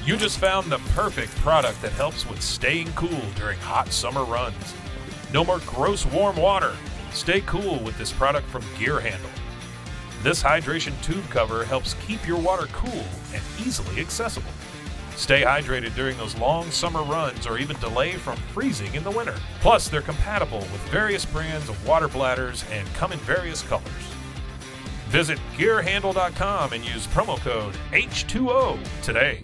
You just found the perfect product that helps with staying cool during hot summer runs. No more gross warm water. Stay cool with this product from Gear Handle. This hydration tube cover helps keep your water cool and easily accessible. Stay hydrated during those long summer runs or even delay from freezing in the winter. Plus, they're compatible with various brands of water bladders and come in various colors. Visit gearhandle.com and use promo code H2O today.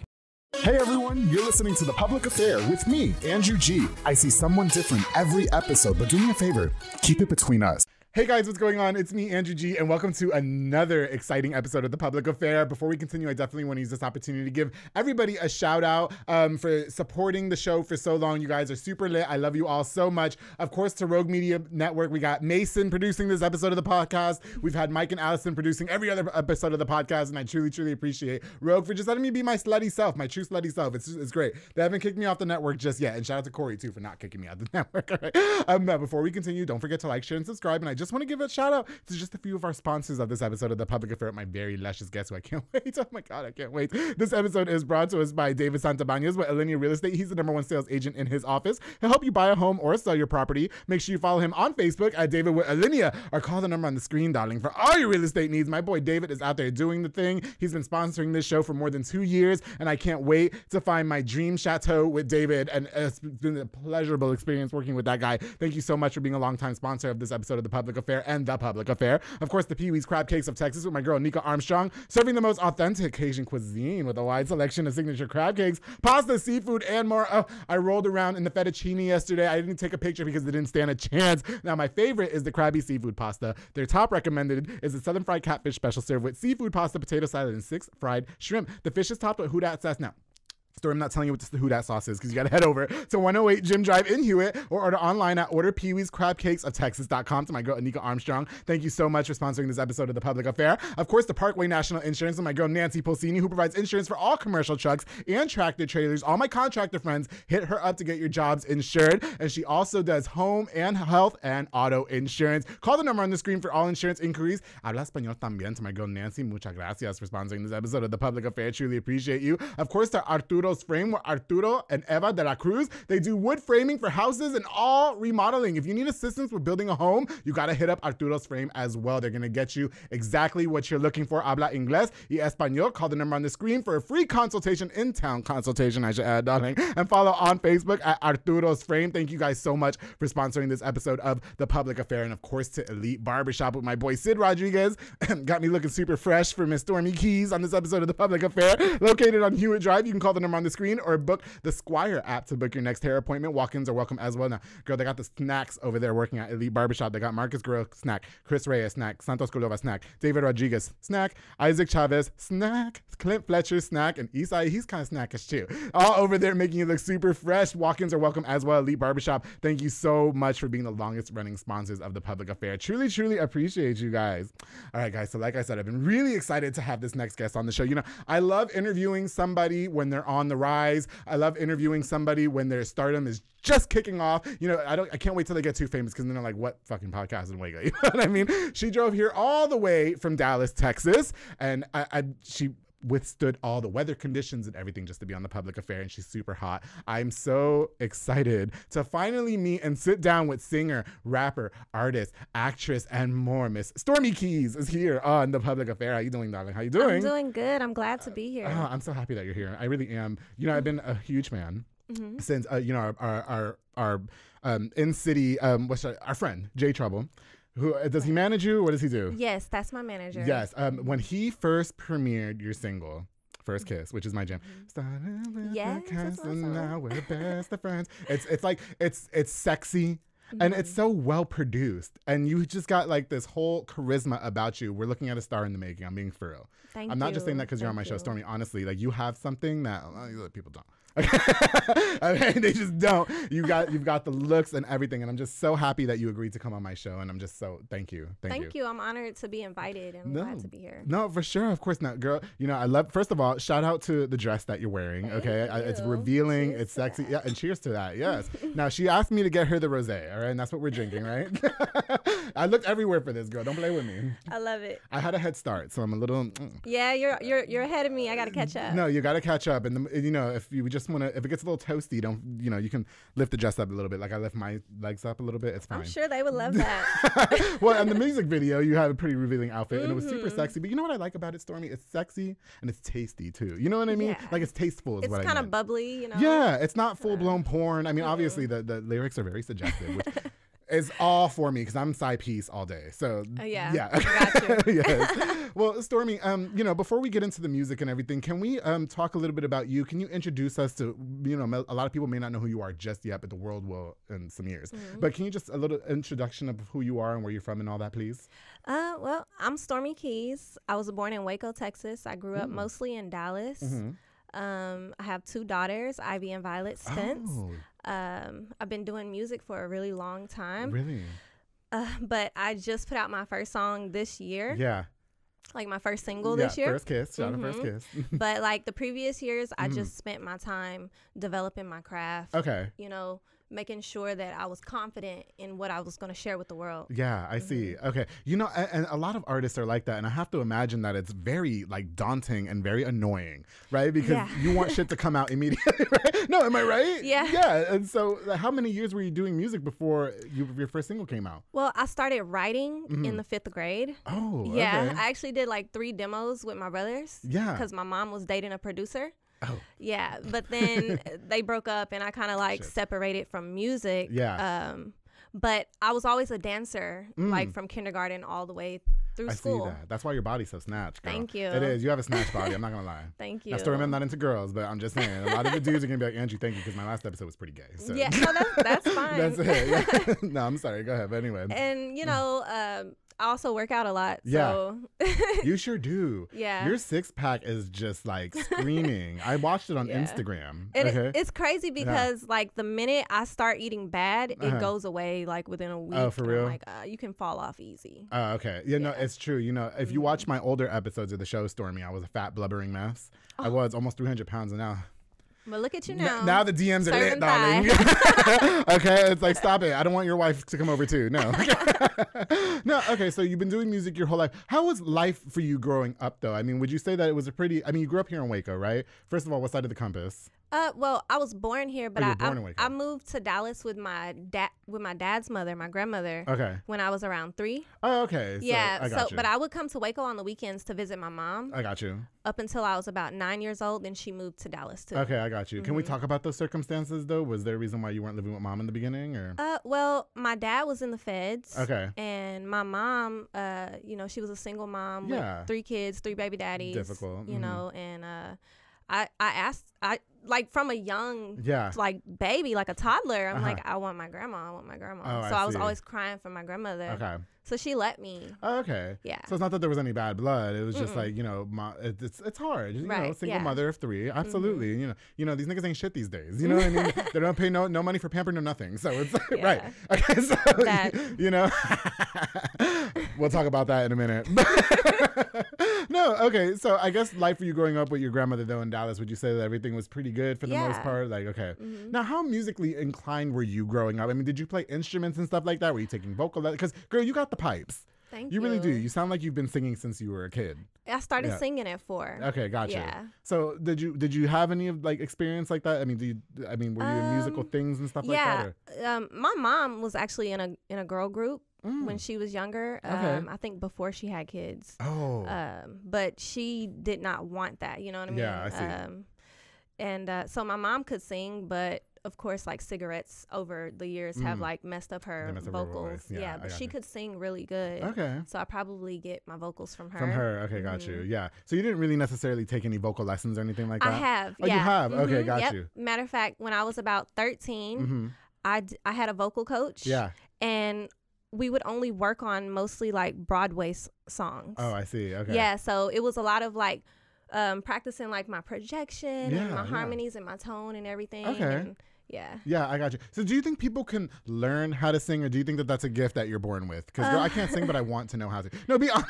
Hey everyone, you're listening to The Public Affair with me, Andrew G. I see someone different every episode, but do me a favor, keep it between us. Hey guys, what's going on? It's me, Andrew G, and welcome to another exciting episode of The Public Affair. Before we continue, I definitely want to use this opportunity to give everybody a shout out for supporting the show for so long. You guys are super lit. I love you all so much. Of course, to Rogue Media Network, we got Mason producing this episode of the podcast. We've had Mike and Allison producing every other episode of the podcast, and I truly, truly appreciate Rogue for just letting me be my slutty self, my true slutty self. It's great. They haven't kicked me off the network just yet, and shout out to Corey too for not kicking me out of the network. All right. But before we continue, don't forget to like, share, and subscribe, and I just want to give a shout out to just a few of our sponsors of this episode of The Public Affair, my very luscious guest who I can't wait. Oh my God, I can't wait. This episode is brought to us by David Santabañez with Alinea Real Estate. He's the #1 sales agent in his office. He'll help you buy a home or sell your property. Make sure you follow him on Facebook at David with Alinea or call the number on the screen, darling, for all your real estate needs. My boy David is out there doing the thing. He's been sponsoring this show for more than 2 years, and I can't wait to find my dream chateau with David, and it's been a pleasurable experience working with that guy. Thank you so much for being a longtime sponsor of this episode of The Public Affair and The Public Affair. Of course, the Pee-wee's Crab Cakes of Texas with my girl Nika Armstrong, serving the most authentic Cajun cuisine with a wide selection of signature crab cakes, pasta, seafood, and more. Oh, I rolled around in the fettuccine yesterday. I didn't take a picture because they didn't stand a chance. Now, my favorite is the Krabby Seafood Pasta. Their top recommended is the Southern Fried Catfish Special served with seafood pasta, potato salad, and 6 fried shrimp. The fish is topped with Huda sauce. Now, Storm, I'm not telling you what the Who Dat sauce is because you got to head over to 108 Jim Drive in Hewitt or order online at orderpeeweescrabcakesoftexas.com. To my girl Anika Armstrong, thank you so much for sponsoring this episode of The Public Affair. Of course, the Parkway National Insurance and my girl Nancy Polsini, who provides insurance for all commercial trucks and tractor trailers. All my contractor friends, hit her up to get your jobs insured. And she also does home and health and auto insurance. Call the number on the screen for all insurance inquiries. Habla español también. To my girl Nancy, muchas gracias for sponsoring this episode of The Public Affair. Truly appreciate you. Of course, to Arturo's Frame with Arturo and Eva de la Cruz. They do wood framing for houses and all remodeling. If you need assistance with building a home, you got to hit up Arturo's Frame as well. They're going to get you exactly what you're looking for. Habla inglés y español. Call the number on the screen for a free consultation, in-town consultation, I should add, darling. And follow on Facebook at Arturo's Frame. Thank you guys so much for sponsoring this episode of The Public Affair. And of course, to Elite Barbershop with my boy Sid Rodriguez. Got me looking super fresh for Miss Stormi Keyz on this episode of The Public Affair. Located on Hewitt Drive. You can call the number on the screen or book the Squire app to book your next hair appointment. Walk-ins are welcome as well. Now, girl, they got the snacks over there working at Elite Barbershop. They got Marcus Guerrero snack, Chris Reyes snack, Santos Cordova snack, David Rodriguez snack, Isaac Chavez snack, Clint Fletcher snack, and Isai, he's kind of snackish too. All over there making you look super fresh. Walk-ins are welcome as well. Elite Barbershop, thank you so much for being the longest running sponsors of The Public Affair. Truly, truly appreciate you guys. All right, guys, so like I said, I've been really excited to have this next guest on the show. You know, I love interviewing somebody when they're on the rise. I love interviewing somebody when their stardom is just kicking off. You know, I can't wait till they get too famous because then they're like, what fucking podcast is Wega? You know what I mean? She drove here all the way from Dallas, Texas, and she withstood all the weather conditions and everything just to be on The Public Affair, and she's super hot. I'm so excited to finally meet and sit down with singer, rapper, artist, actress, and more. Miss Stormi Keyz is here on The Public Affair. How you doing, darling? How you doing? I'm doing good. I'm glad to be here. I'm so happy that you're here. I really am. You know, I've been a huge fan since you know, our in city our friend Jay Trouble. Who does he manage you? What does he do? Yes, that's my manager. Yes. When he first premiered your single, First Kiss, which is my jam. Started with Yes, a kiss that's and awesome. now we're best of friends. It's like it's sexy. And it's so well produced, and you just got like this whole charisma about you. We're looking at a star in the making. I'm being for real. I'm not just saying that because you're on my show, Stormi. Honestly, like you have something that other people don't. I mean, they just don't. You've got the looks and everything, and I'm just so happy that you agreed to come on my show, and I'm just so thank you. Thank you. I'm honored to be invited, and I'm glad to be here. No, for sure, of course not, girl. You know, I love. First of all, shout out to the dress that you're wearing. Thank it's revealing, cheers it's sexy, that. yeah, and cheers to that. Yes. Now she asked me to get her the rosé. All all right? And that's what we're drinking, right? I looked everywhere for this, girl. Don't play with me. I love it. I had a head start, so I'm a little... Yeah, you're ahead of me. I got to catch up. No, you got to catch up. And, if you just want to... If it gets a little toasty, you can lift the dress up a little bit. Like I lift my legs up a little bit. It's fine. I'm sure they would love that. Well, in the music video, you had a pretty revealing outfit, and it was super sexy. But you know what I like about it, Stormi? It's sexy, and it's tasty, too. You know what I mean? Yeah. Like, it's tasteful is what I mean. It's kind of bubbly, Yeah, it's not full-blown porn. I mean, obviously, the lyrics are very suggestive, which is all for me because I'm side piece all day. So, yeah. Got you. Yes. Well, Stormi, before we get into the music and everything, can we talk a little bit about you? Can you introduce us to, a lot of people may not know who you are just yet, but the world will in some years. But can you just a little introduction of who you are and where you're from and all that, please? Well, I'm Stormi Keyz. I was born in Waco, Texas. I grew up mostly in Dallas. I have 2 daughters, Ivy and Violet Spence. I've been doing music for a really long time. Really? But I just put out my first song this year. Yeah. Like my first single this year. First kiss. Shout out First Kiss. But like the previous years, I just spent my time developing my craft. Okay. Making sure that I was confident in what I was going to share with the world. Yeah, I see. Okay. And a lot of artists are like that. And I have to imagine that it's very like daunting and very annoying, right? Because you want shit to come out immediately, right? No, am I right? Yeah. Yeah. And so how many years were you doing music before your first single came out? Well, I started writing in the 5th grade. Oh, yeah. okay. I actually did like 3 demos with my brothers. Yeah. Because my mom was dating a producer. Oh. Yeah, but then they broke up and I kind of like separated from music. Yeah. But I was always a dancer, like from kindergarten all the way through school. I see that. That's why your body's so snatched, girl. Thank you. It is. You have a snatched body. I'm not going to lie. Thank you. Now, Stormi, I'm not into girls, but I'm just saying. A lot of the dudes are going to be like, Andrew, thank you, because my last episode was pretty gay. So. Yeah, no, that's fine. That's it. Yeah. No, I'm sorry. Go ahead. But anyway. And, I also work out a lot. So. Yeah. You sure do. Yeah. Your 6-pack is just like screaming. I watched it on Instagram. It's crazy because like the minute I start eating bad, it goes away like within a week. Oh, for real? I'm like, you can fall off easy. Oh, okay. Yeah, no, it's true. If you watch my older episodes of the show, Stormi, I was a fat, blubbering mess. I was almost 300 pounds, and now... But look at you now. Now the DMs are lit, darling. Okay, it's like, stop it. I don't want your wife to come over too. No. No, okay, so you've been doing music your whole life. How was life for you growing up, though? I mean, would you say that it was you grew up here in Waco, right? First of all, what side of the compass? Well, I was born here, but I moved to Dallas with my dad's mother, my grandmother. Okay. When I was around 3. Oh, okay. So yeah. I got you. But I would come to Waco on the weekends to visit my mom. I got you. Up until I was about 9 years old, then she moved to Dallas too. Okay, I got you. Can we talk about those circumstances though? Was there a reason why you weren't living with mom in the beginning, or? Well, my dad was in the feds. Okay. And my mom, she was a single mom with 3 kids, 3 baby daddies. Difficult. And I asked, like from a young, like baby, like a toddler, I'm like, I want my grandma. Oh, so I was always crying for my grandmother. Okay. So she let me. Oh, okay. Yeah. So it's not that there was any bad blood. It was just like, it's hard. Single mother of 3. Absolutely. These niggas ain't shit these days. You know what I mean? They don't pay no money for pamper, no nothing. So it's right. Okay. So, we'll talk about that in a minute. No. Okay. So I guess life for you growing up with your grandmother though in Dallas, would you say that everything was pretty good for the most part? Like, okay. Now, how musically inclined were you growing up? I mean, did you play instruments and stuff like that? Were you taking vocal lessons? Because, girl, you got the pipes. Thank you. You really do. You sound like you've been singing since you were a kid. I started singing at 4. Okay, gotcha. Yeah. So did you have any like experience like that? I mean, were you in musical things and stuff like that? Yeah. My mom was actually in a girl group when she was younger. I think before she had kids. Oh. But she did not want that. You know what I mean? Yeah, I see. And so my mom could sing, but of course, like cigarettes over the years have like messed up her vocals. Yeah, but she could sing really good. Okay. So I probably get my vocals from her. From her. Okay, got you. Yeah. So you didn't really necessarily take any vocal lessons or anything like that? I have. Oh, you have? Okay, got you. Matter of fact, when I was about 13, I had a vocal coach. Yeah. And we would only work on mostly like Broadway songs. Oh, I see. Okay. Yeah. So it was a lot of like practicing like my projection and my harmonies and my tone and everything. Okay. And, yeah, I got you. So do you think people can learn how to sing, or do you think that that's a gift that you're born with? Because girl, I can't sing, but I want to know how to. No, be honest.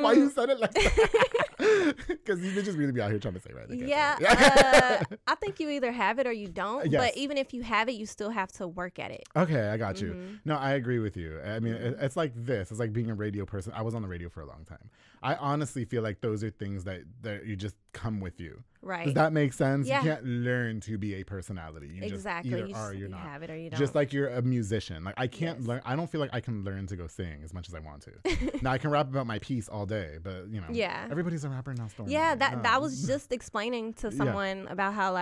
Why you said it like that? Because you just really be out here trying to say right. Yeah. I think you either have it or you don't. Yes. But even if you have it, you still have to work at it. Okay, I got you. No, I agree with you. I mean, it's like this. It's like being a radio person. I was on the radio for a long time. I honestly feel like those are things that you just come with you. Right. Does that make sense? Yeah. You can't learn to be a personality. You exactly. just either are or you're not. Have it or you don't. Just like you're a musician. Like I can't learn. I don't feel like I can learn to go sing as much as I want to. Now I can rap about my piece all day, but you know. Yeah. Everybody's a rapper now. Stormi. Yeah. That was just explaining to someone about how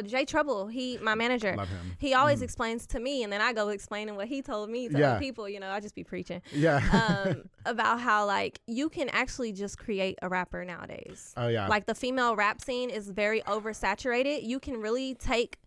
Jay Trouble, my manager. Love him. He always explains to me, and then I go explaining what he told me to other people. You know, I just be preaching. Yeah. About how you can actually just create a rapper nowadays. Oh yeah. Like the female rap scene is very oversaturated. You can really take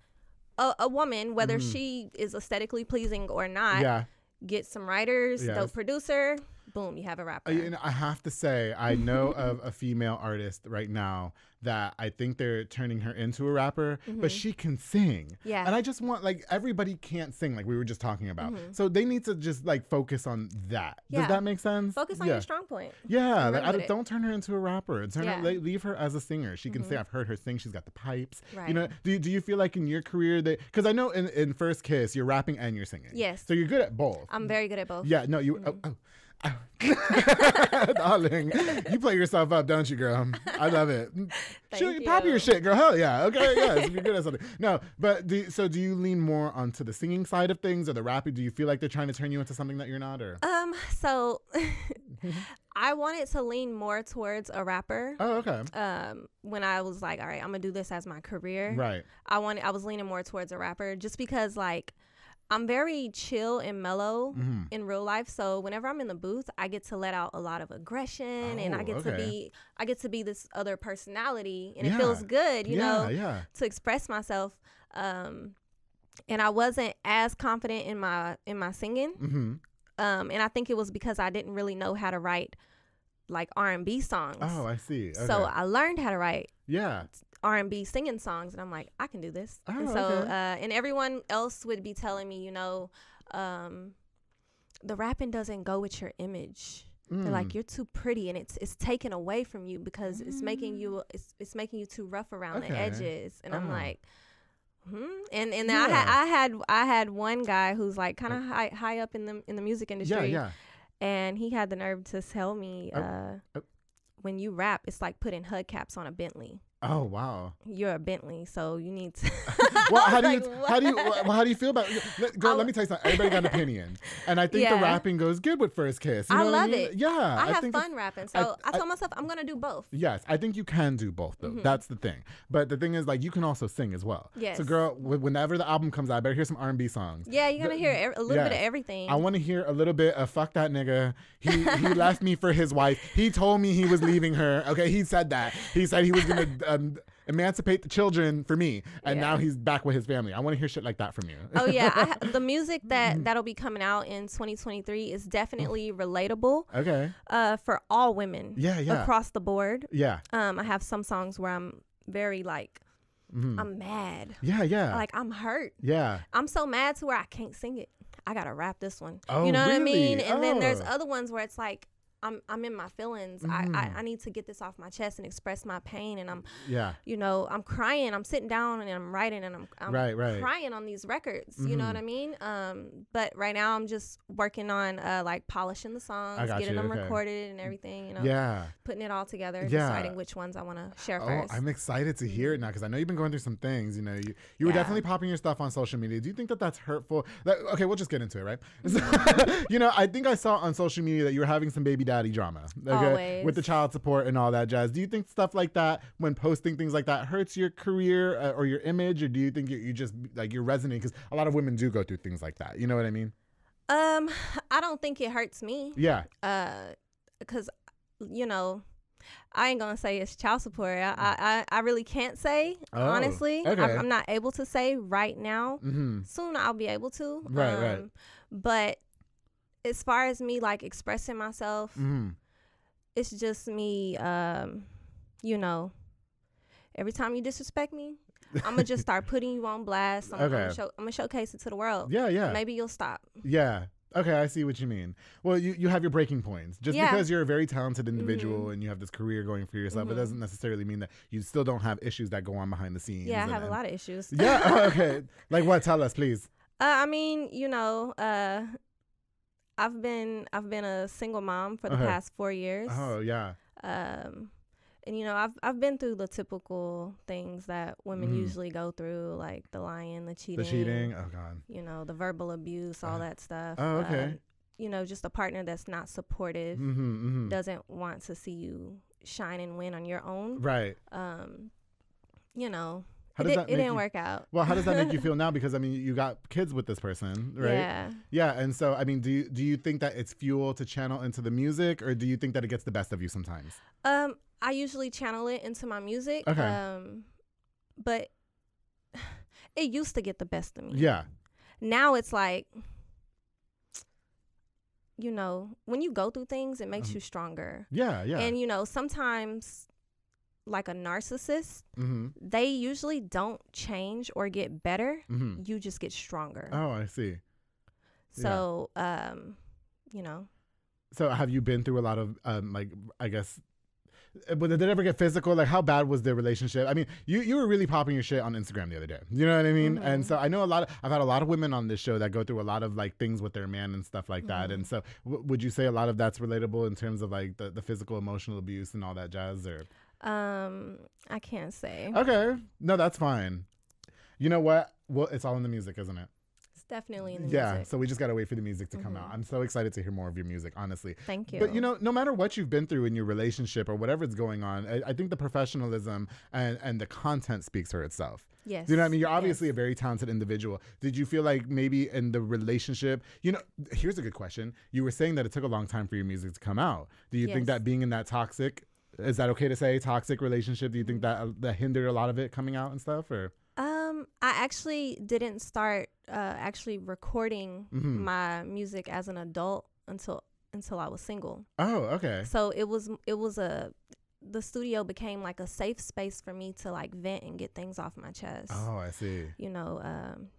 a woman, whether she is aesthetically pleasing or not, get some writers, dope producer, boom, you have a rapper. You know, I have to say, I know of a female artist right now that I think they're turning her into a rapper, but she can sing. Yeah. And I just want, everybody can't sing, like we were just talking about. So they need to just, focus on that. Yeah. Does that make sense? Focus on your strong point. Yeah. Don't turn her into a rapper. Leave her as a singer. She can sing. I've heard her sing. She's got the pipes. Right. You know, do you feel like in your career that, because I know in First Kiss, you're rapping and you're singing. Yes. So you're good at both. I'm very good at both. Yeah, no, you, darling, you play yourself up, don't you, girl? I love it. Pop your shit, girl. Hell yeah. Okay, yes, if you're good at something. No, but do you lean more onto the singing side of things or the rapping? Do you feel like they're trying to turn you into something that you're not? Or so I wanted to lean more towards a rapper. Oh, okay. When I was like, all right, I'm gonna do this as my career. Right. I was leaning more towards a rapper just because I'm very chill and mellow in real life. So whenever I'm in the booth, I get to let out a lot of aggression and I get to be this other personality, and it feels good, you know, to express myself. And I wasn't as confident in my singing. And I think it was because I didn't really know how to write R&B songs. Oh, I see. Okay. So I learned how to write R&B singing songs, and I'm like, I can do this. Oh, and so and everyone else would be telling me, you know, the rapping doesn't go with your image. They're like, you're too pretty, and it's taken away from you because it's making you too rough around the edges. And I'm like, and then I had one guy who's kind of high up in the music industry. And he had the nerve to tell me, when you rap, it's like putting hubcaps on a Bentley. Oh wow! You're a Bentley, so you need to. Well, how do you feel about it? Girl, let me tell you something. Everybody got an opinion, and I think the rapping goes good with First Kiss. You know I love what I mean? it. Yeah, I have fun rapping, so I told myself I'm gonna do both. Yes, I think you can do both though. That's the thing. But the thing is, you can also sing as well. Yes. So, girl, whenever the album comes out, I better hear some R&B songs. Yeah, you're gonna hear a little bit of everything. I want to hear a little bit of "fuck that nigga." He left me for his wife. He told me he was leaving her. Okay, he said that. He said he was gonna emancipate the children for me, and now he's back with his family. I want to hear shit like that from you. Oh yeah, the music that'll be coming out in 2023 is definitely relatable. Okay. For all women. Yeah. Across the board. Yeah. I have some songs where I'm very I'm mad. Yeah. I'm hurt. Yeah. I'm so mad to where I can't sing it. I gotta rap this one. Oh, you know what I really? mean? And then there's other ones where it's I'm in my feelings. I need to get this off my chest and express my pain, and I'm I'm crying. I'm sitting down and I'm writing, and I'm crying on these records. You know what I mean? But right now I'm just working on polishing the songs, getting them recorded and everything. You know, putting it all together, deciding which ones I want to share first. I'm excited to hear it now because I know you've been going through some things. You know, you were definitely popping your stuff on social media. Do you think that that's hurtful? Okay, we'll just get into it, right? You know, I think I saw on social media that you were having some baby daddy drama, okay, with the child support and all that jazz. Do you think stuff like that, when posting things like that, hurts your career or your image, or do you think you just you're resonating? Because a lot of women do go through things like that. You know what I mean? I don't think it hurts me. Yeah. Because I ain't gonna say it's child support. I really can't say, honestly. Okay. I'm not able to say right now. Soon I'll be able to. Right. But as far as me expressing myself, it's just me, every time you disrespect me, I'm gonna just start putting you on blast. I'm gonna showcase it to the world. Yeah. Maybe you'll stop. Yeah. Okay, I see what you mean. Well, you have your breaking points. Just because you're a very talented individual and you have this career going for yourself, it doesn't necessarily mean that you still don't have issues that go on behind the scenes. Yeah, I have a lot of issues. Yeah, okay. Like what? Tell us, please. I mean, I've been a single mom for the past 4 years. Oh, yeah. And I've been through the typical things that women usually go through, like the lying, the cheating. Oh God. The verbal abuse, all that stuff. Oh, okay. Just a partner that's not supportive, doesn't want to see you shine and win on your own. Right. It didn't work out. Well, how does that make you feel now? Because I mean, you got kids with this person, right? Yeah. Yeah, and so I mean, do you think that it's fuel to channel into the music, or do you think that it gets the best of you sometimes? I usually channel it into my music. Okay. But it used to get the best of me. Yeah. Now it's like, when you go through things, it makes you stronger. Yeah, yeah. And sometimes, like a narcissist, they usually don't change or get better. You just get stronger. Oh, I see. So, So have you been through a lot of, I guess, did it ever get physical? Like, how bad was the relationship? I mean, you were really popping your shit on Instagram the other day. You know what I mean? And so I know I've had a lot of women on this show that go through a lot of like things with their man and stuff like that. And so would you say a lot of that's relatable in terms of like the physical, emotional abuse and all that jazz, or? I can't say. Okay. No, that's fine. You know what? Well, it's all in the music, isn't it? It's definitely in the music. music. So we just got to wait for the music to come out. I'm so excited to hear more of your music, honestly. Thank you. But, no matter what you've been through in your relationship or whatever's going on, I think the professionalism and the content speaks for itself. Yes. You know what I mean? You're obviously a very talented individual. Did you feel like maybe in the relationship, here's a good question. You were saying that it took a long time for your music to come out. Do you think that being in that toxic, is that okay to say, toxic relationship, do you think that hindered a lot of it coming out and stuff, or? I actually didn't start actually recording my music as an adult until I was single. Oh, okay. So the studio became like a safe space for me to like vent and get things off my chest. Oh, I see.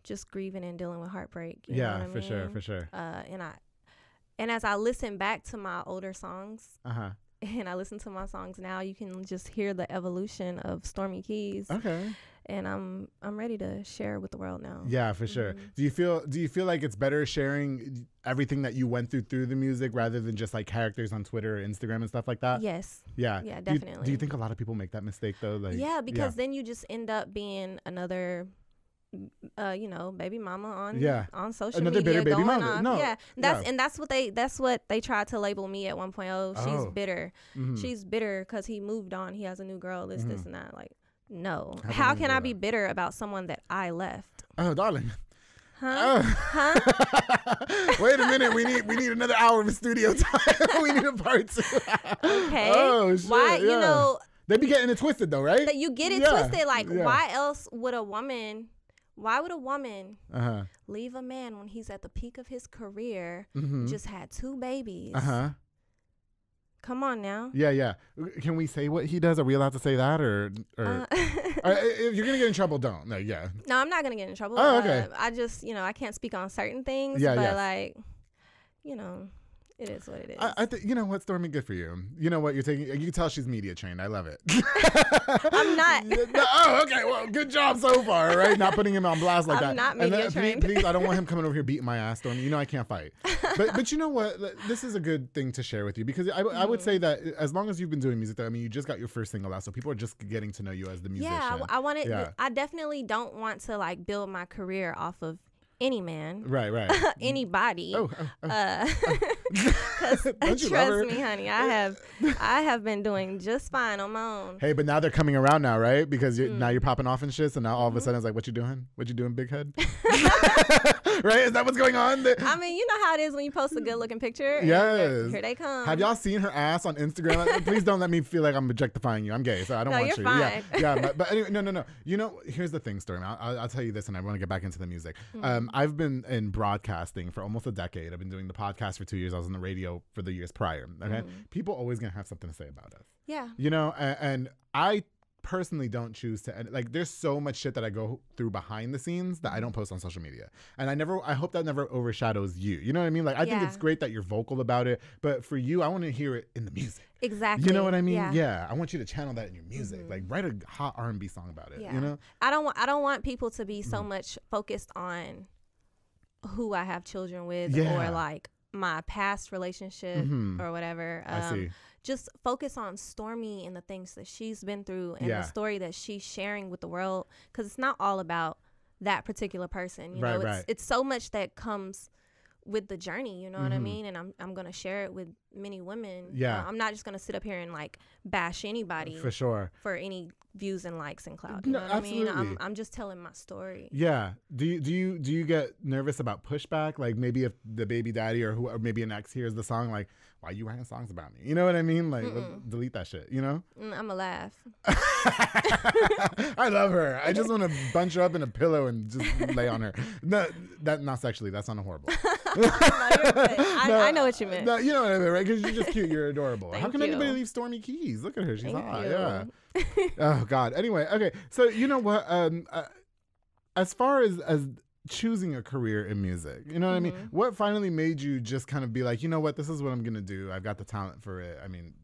Just grieving and dealing with heartbreak. You know what I mean? For sure. And as I listen back to my older songs, and I listen to my songs now, you can just hear the evolution of Stormi Keyz. Okay. And I'm ready to share with the world now. Yeah, for sure. Do you feel like it's better sharing everything that you went through the music rather than just like characters on Twitter or Instagram and stuff like that? Yes. Yeah. Yeah, definitely. Do you think a lot of people make that mistake though? Like, because then you just end up being another baby mama on social another media, bitter baby going mama. off. No, and that's what they tried to label me at one point. Oh, she's bitter. She's bitter because he moved on. He has a new girl. This and that. Like, no. How can I be bitter about someone that I left? Oh, darling. Huh? Wait a minute. We need another hour of studio time. We need a part 2. Okay. Oh shit. Why? They be getting it twisted though, right? That you get it twisted. Like, why else would a woman? Why would a woman leave a man when he's at the peak of his career, just had 2 babies? Come on now. Yeah. Can we say what he does? Are we allowed to say that, or if you're gonna get in trouble, don't. No, yeah. No, I'm not gonna get in trouble. Oh, okay. I just, I can't speak on certain things. Like, it is what it is. I think, you know what, Stormi, good for you. You know what, you're taking. You can tell she's media trained. I love it. I'm not. Oh, okay. Well, good job so far, right? Not putting him on blast like that. I'm not media trained. Please, I don't want him coming over here beating my ass, Stormi. I can't fight. But you know what? This is a good thing to share with you, because I would say that as long as you've been doing music, though, I mean, you just got your first single out, so people are just getting to know you as the musician. Yeah, I definitely don't want to like build my career off of any man, right, anybody. Because trust me, honey, I have been doing just fine on my own. Hey, but now they're coming around now, right? Because now you're popping off and shit. So now all of a sudden it's like, what you doing? What you doing, big head? Right? Is that what's going on? I mean, you know how it is when you post a good looking picture. Yes. Here they come. Have y'all seen her ass on Instagram? Please don't let me feel like I'm objectifying you. I'm gay, so I don't want you're you. Fine. Yeah. But anyway, no. You know, here's the thing, Stormi. I'll tell you this, and I want to get back into the music. I've been in broadcasting for almost a decade. I've been doing the podcast for 2 years. I was on the radio for the years prior. Okay, people always gonna have something to say about us. Yeah. You know, and I personally don't choose to, like, there's so much shit that I go through behind the scenes that I don't post on social media. And I hope that never overshadows you. You know what I mean? Like, I think it's great that you're vocal about it, but for you, I want to hear it in the music. Exactly. You know what I mean? Yeah. I want you to channel that in your music. Like, write a hot R&B song about it, you know? I don't want people to be so much focused on who I have children with or like my past relationship or whatever. I see. Just focus on Stormi and the things that she's been through and the story that she's sharing with the world, because it's not all about that particular person. You know, it's so much that comes with the journey, you know what I mean? And I'm gonna share it with many women. I'm not just gonna sit up here and like bash anybody for sure for any views and likes and clout. You know what absolutely. I mean? I'm just telling my story. Yeah. Do you get nervous about pushback? Like, maybe if the baby daddy or maybe an ex hears the song, like, why are you writing songs about me? You know what I mean? Like, delete that shit, you know? I'ma laugh. I love her. I just want to bunch her up in a pillow and just lay on her. No, not sexually. That sounded horrible. I know what you meant. No, you know what I mean, right? Because you're just cute. You're adorable. Thank How can you. anybody leave Stormi Keyz? Look at her. She's hot. You. Yeah. Oh, God. Anyway, okay. So, you know what? As far as choosing a career in music, you know what I mean? What finally made you just kind of be like, you know what? This is what I'm going to do. I've got the talent for it. I mean.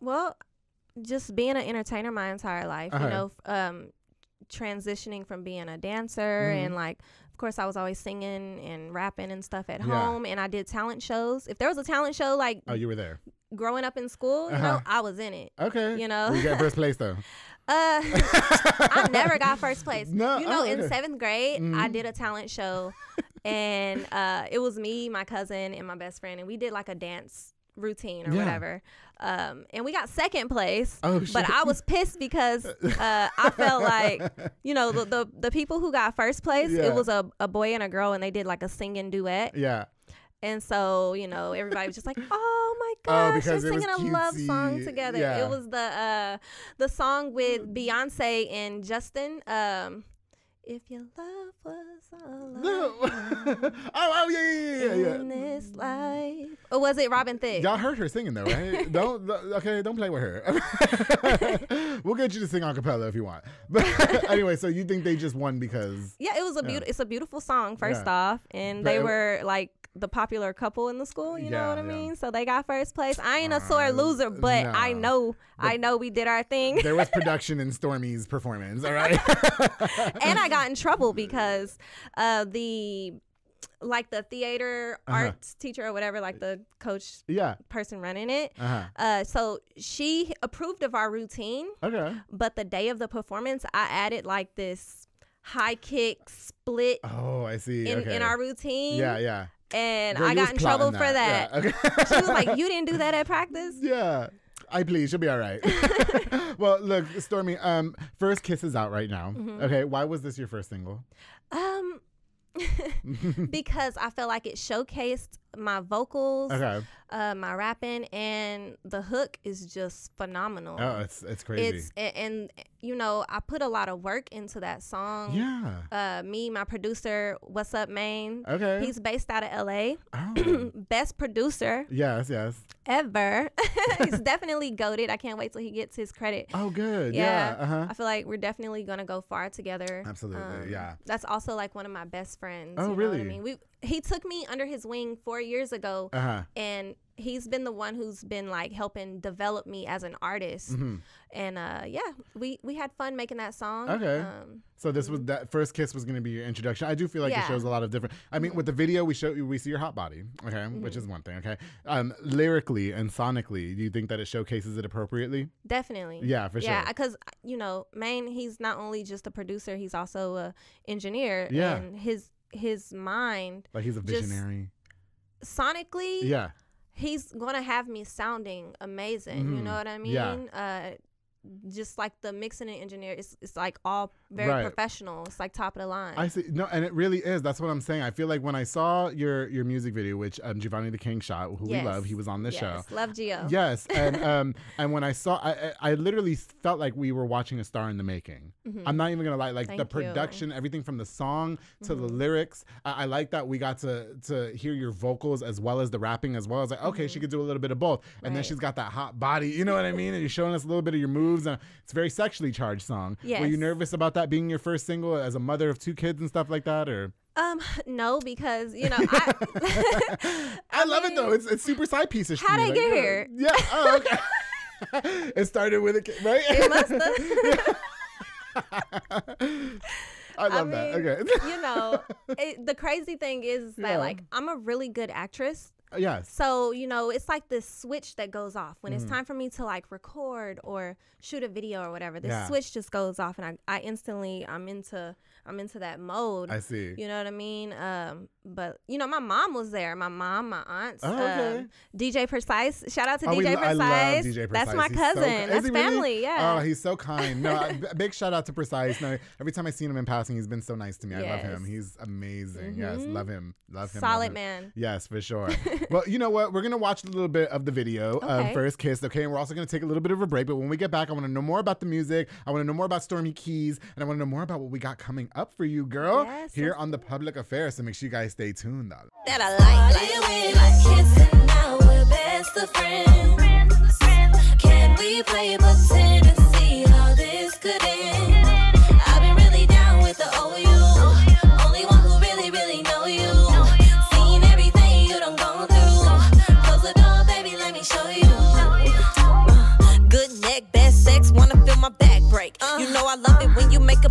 Well, just being an entertainer my entire life, you know, transitioning from being a dancer and like, of course, I was always singing and rapping and stuff at home, and I did talent shows. If there was a talent show, like, oh, you were there growing up in school, you know, I was in it. Okay. You know, you got first place though. I never got first place. No, you know, in 7th grade, I did a talent show, and it was me, my cousin, and my best friend, and we did like a dance routine or whatever, and we got 2nd place. But I was pissed because I felt like, you know, the people who got first place, it was a boy and a girl, and they did like a singing duet. And so, you know, everybody was just like, oh my gosh, they're singing a love song together. It was the song with Beyonce and Justin, if your love was all yeah. in this life. Or was it Robin Thicke? Y'all heard her singing though, right? Don't play with her. We'll get you to sing a cappella if you want. But anyway, so you think they just won because? Yeah, it was it's a beautiful song first off, and they were like the popular couple in the school, you know what I mean? So they got first place. I ain't a sore loser, but I know we did our thing. There was production in Stormi's performance, all right? And I got in trouble because the theater arts teacher or whatever, like the coach person running it. So she approved of our routine. Okay. But the day of the performance, I added like this high kick split. Oh, I see. In our routine. Yeah. And girl, I got in trouble for that. Yeah. Okay. She was like, you didn't do that at practice? Yeah. I please, she'll be all right. Well, look, Stormi, First Kiss is out right now. Okay, why was this your first single? Because I felt like it showcased my vocals, my rapping, and the hook is just phenomenal. Oh, it's crazy. And you know, I put a lot of work into that song. Yeah. Me, my producer, What's Up, Maine? Okay. He's based out of LA. Oh. Best producer. Yes. Ever. He's definitely goated. I can't wait till he gets his credit. Oh, good. Yeah. I feel like we're definitely gonna go far together. Absolutely. Yeah. That's also like one of my best friends. Oh, you know really? What I mean? He took me under his wing 4 years ago, and he's been the one who's been like helping develop me as an artist. And we had fun making that song. Okay. So this was that First Kiss was going to be your introduction. I do feel like it shows a lot of different. I mean, with the video we see your hot body, okay, which is one thing. Okay, lyrically and sonically, do you think that it showcases it appropriately? Definitely. Yeah, for sure. Yeah, because you know, Maine, he's not only just a producer, he's also a engineer. Yeah. And his mind, like he's a visionary. Sonically, he's gonna have me sounding amazing. You know what I mean? Yeah. Just like the mixing and engineer, it's like all very professional. It's like top of the line. I see. No, and it really is. That's what I'm saying. I feel like when I saw your music video, which Giovanni the King shot, who we love, he was on this show. Love Gio. Yes, and and when I saw, I literally felt like we were watching a star in the making. I'm not even gonna lie. Like the production, everything from the song to the lyrics. I like that we got to hear your vocals as well as the rapping as well. I was like, okay, she could do a little bit of both, and then she's got that hot body. You know what I mean? And you're showing us a little bit of your moves. moves, and it's a very sexually charged song. Yes. Were you nervous about that being your first single as a mother of 2 kids and stuff like that, or? No, because I love it though. It's super side piece-ish. How'd I get here? Yeah. Oh, okay. It started with a kid, right? It must have. I love that. Okay. The crazy thing is that like I'm a really good actress. Yes. So, it's like this switch that goes off when it's time for me to like record or shoot a video or whatever. This switch just goes off and I instantly I'm into that mode. I see. You know what I mean? But my mom was there. My mom, my aunts, DJ Precise. Shout out to DJ Precise. I love DJ Precise. That's my cousin. That's family. Really? Yeah. Oh, he's so kind. No, big shout out to Precise. No, every time I seen him in passing, he's been so nice to me. I love him. He's amazing. Yes, love him. Love him. Solid man. Yes, for sure. Well, you know what? We're gonna watch a little bit of the video of First Kiss. Okay, and we're also gonna take a little bit of a break. But when we get back, I want to know more about the music. I want to know more about Stormi Keyz, and I want to know more about what we got coming up for you, girl, here on The Public Affair. So make sure you guys stay tuned. That I like kissing, now we're best of friends. Can we play pretend and see how this could end? I've been really down with the OU, only one who really, really know you. Seen everything you done gone through. Close the door, baby, let me show you. Good neck, best sex, wanna feel my back break. You know I love it when you make a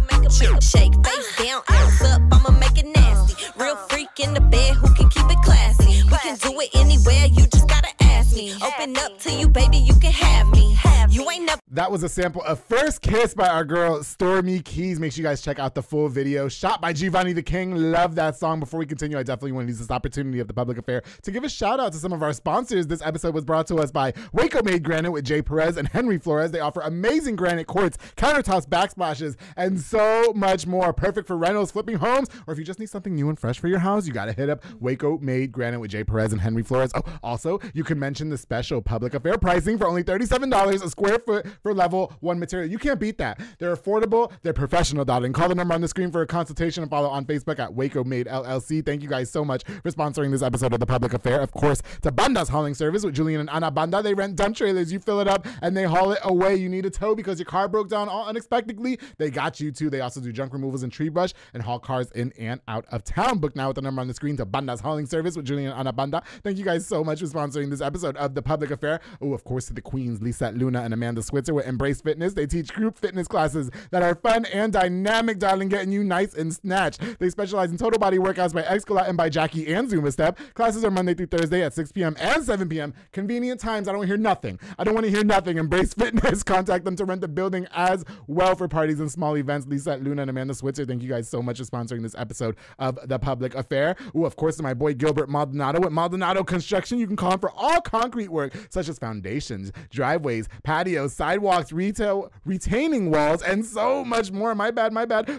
shake. Face down, ass up, I'ma make it nasty. Real freak in the bed who can keep it classy. We can do it anywhere, you just gotta ask me. Open up to you, baby, you can have me. You ain't never. That was a sample of First Kiss by our girl Stormi Keyz. Make sure you guys check out the full video shot by Giovanni the King. Love that song. Before we continue, I definitely want to use this opportunity of The Public Affair to give a shout out to some of our sponsors. This episode was brought to us by Waco Made Granite with Jay Perez and Henry Flores. They offer amazing granite quartz, countertops, backsplashes, and so much more. Perfect for rentals, flipping homes, or if you just need something new and fresh for your house, you got to hit up Waco Made Granite with Jay Perez and Henry Flores. Oh, also, you can mention the special Public Affair pricing for only $37 a square foot for level 1 material. You can't beat that. They're affordable, they're professional, darling. Call the number on the screen for a consultation and follow on Facebook at Waco Made LLC. Thank you guys so much for sponsoring this episode of The Public Affair. Of course, to Banda's hauling service with Julian and Ana Banda. They rent dump trailers. You fill it up and they haul it away. You need a tow because your car broke down all unexpectedly. They got you too. They also do junk removals and tree brush and haul cars in and out of town. Book now with the number on the screen to Banda's hauling service with Julian and Ana Banda. Thank you guys so much for sponsoring this episode of The Public Affair. Oh, of course, to the queens, Lisette Luna and Amanda Switzer with Embrace Fitness. They teach group fitness classes that are fun and dynamic, darling, getting you nice and snatched. They specialize in total body workouts by Xcola and by Jackie and Zumba Step. Classes are Monday through Thursday at 6 p.m. and 7 p.m. Convenient times. I don't hear nothing. I don't want to hear nothing. Embrace Fitness. Contact them to rent the building as well for parties and small events. Lisette Luna and Amanda Switzer, thank you guys so much for sponsoring this episode of The Public Affair. Ooh, of course, to my boy Gilbert Maldonado with Maldonado Construction. You can call him for all concrete work, such as foundations, driveways, patios, sidewalks, retaining walls, and so much more. My bad.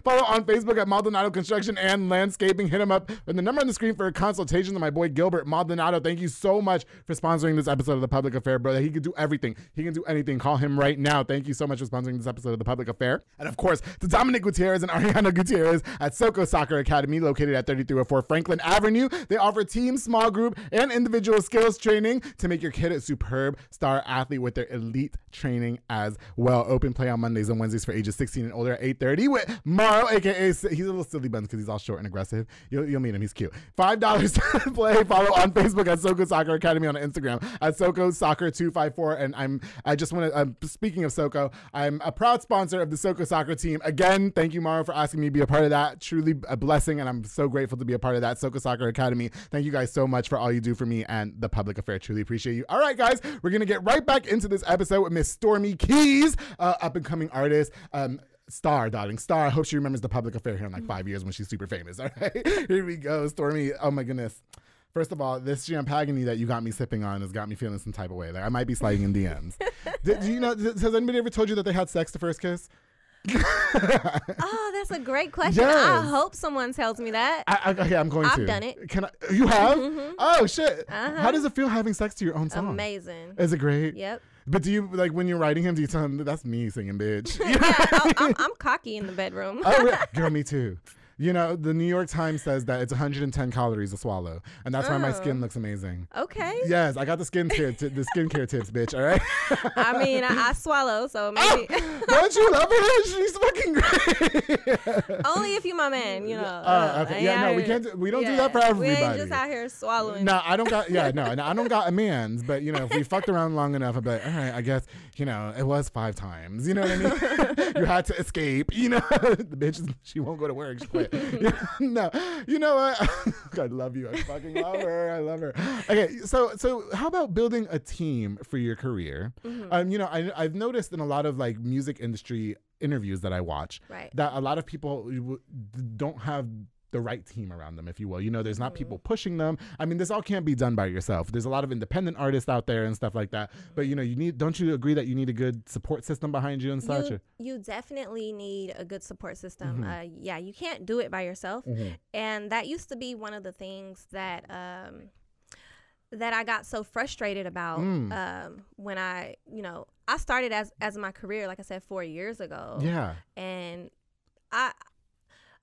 Follow on Facebook at Maldonado Construction and Landscaping. Hit him up with the number on the screen for a consultation to my boy Gilbert Maldonado. Thank you so much for sponsoring this episode of The Public Affair, brother. He can do everything. He can do anything. Call him right now. Thank you so much for sponsoring this episode of The Public Affair. And of course, to Dominic Gutierrez and Ariana Gutierrez at Soko Soccer Academy, located at 3304 Franklin Avenue. They offer team, small group, and individual skills training to make your kid a superb star athlete with their elite training as well. Open play on Mondays and Wednesdays for ages 16 and older at 8:30 with Morrow, aka he's a little silly buns because he's all short and aggressive. You'll meet him. He's cute. $5 to play. Follow on Facebook at Soko Soccer Academy, on Instagram at Soko Soccer 254. And I just want to, speaking of Soko, I'm a proud sponsor of the Soko Soccer team. Again, thank you, Morrow, for asking me to be a part of that. Truly a blessing, and I'm so grateful to be a part of that Soko Soccer Academy. Thank you guys so much for all you do for me and The Public Affair. Truly appreciate you. All right, guys, we're going to get right back into this episode with Miss Stormi Keyz, up-and-coming artist. Star, darling. Star. I hope she remembers The Public Affair here in like 5 years when she's super famous. All right, here we go. Stormi, oh my goodness. First of all, this champagne that you got me sipping on has got me feeling some type of way. Like I might be sliding in DMs. Do you know, has anybody ever told you that they had sex the first kiss? Oh, that's a great question. Yes. I hope someone tells me that. Okay, I'm going to. I've done it. You have? Mm-hmm. Oh, shit. How does it feel having sex to your own song? Amazing. Is it great? Yep. But do you, like, when you're writing him, do you tell him, that's me singing, bitch? Yeah, I'm cocky in the bedroom. Oh, really? Girl, me too. You know, the New York Times says that it's 110 calories a swallow, and that's why my skin looks amazing. Okay. Yes, I got the skincare tips, bitch. All right. I mean, I swallow, so maybe. Don't you love her? She's fucking great. Only if you my man, you know. Okay. Yeah, no, we don't do that for everybody. We ain't just out here swallowing. No, I don't got. Yeah, no, I don't got a man's. But you know, if we fucked around long enough, I'd be like, all right, I guess you know it was 5 times. You know what I mean? You had to escape. You know, the bitch, she won't go to work. She quit. No, you know what? I love you. I fucking love her. I love her. Okay, so how about building a team for your career? You know, I've noticed in a lot of like music industry interviews that I watch that a lot of people don't have the right team around them, if you will. You know, there's not people pushing them. I mean, this all can't be done by yourself. There's a lot of independent artists out there and stuff like that. But, you know, don't you agree that you need a good support system behind you and such? You definitely need a good support system. Yeah, you can't do it by yourself. And that used to be one of the things that that I got so frustrated about when I started as my career, like I said, 4 years ago. Yeah. And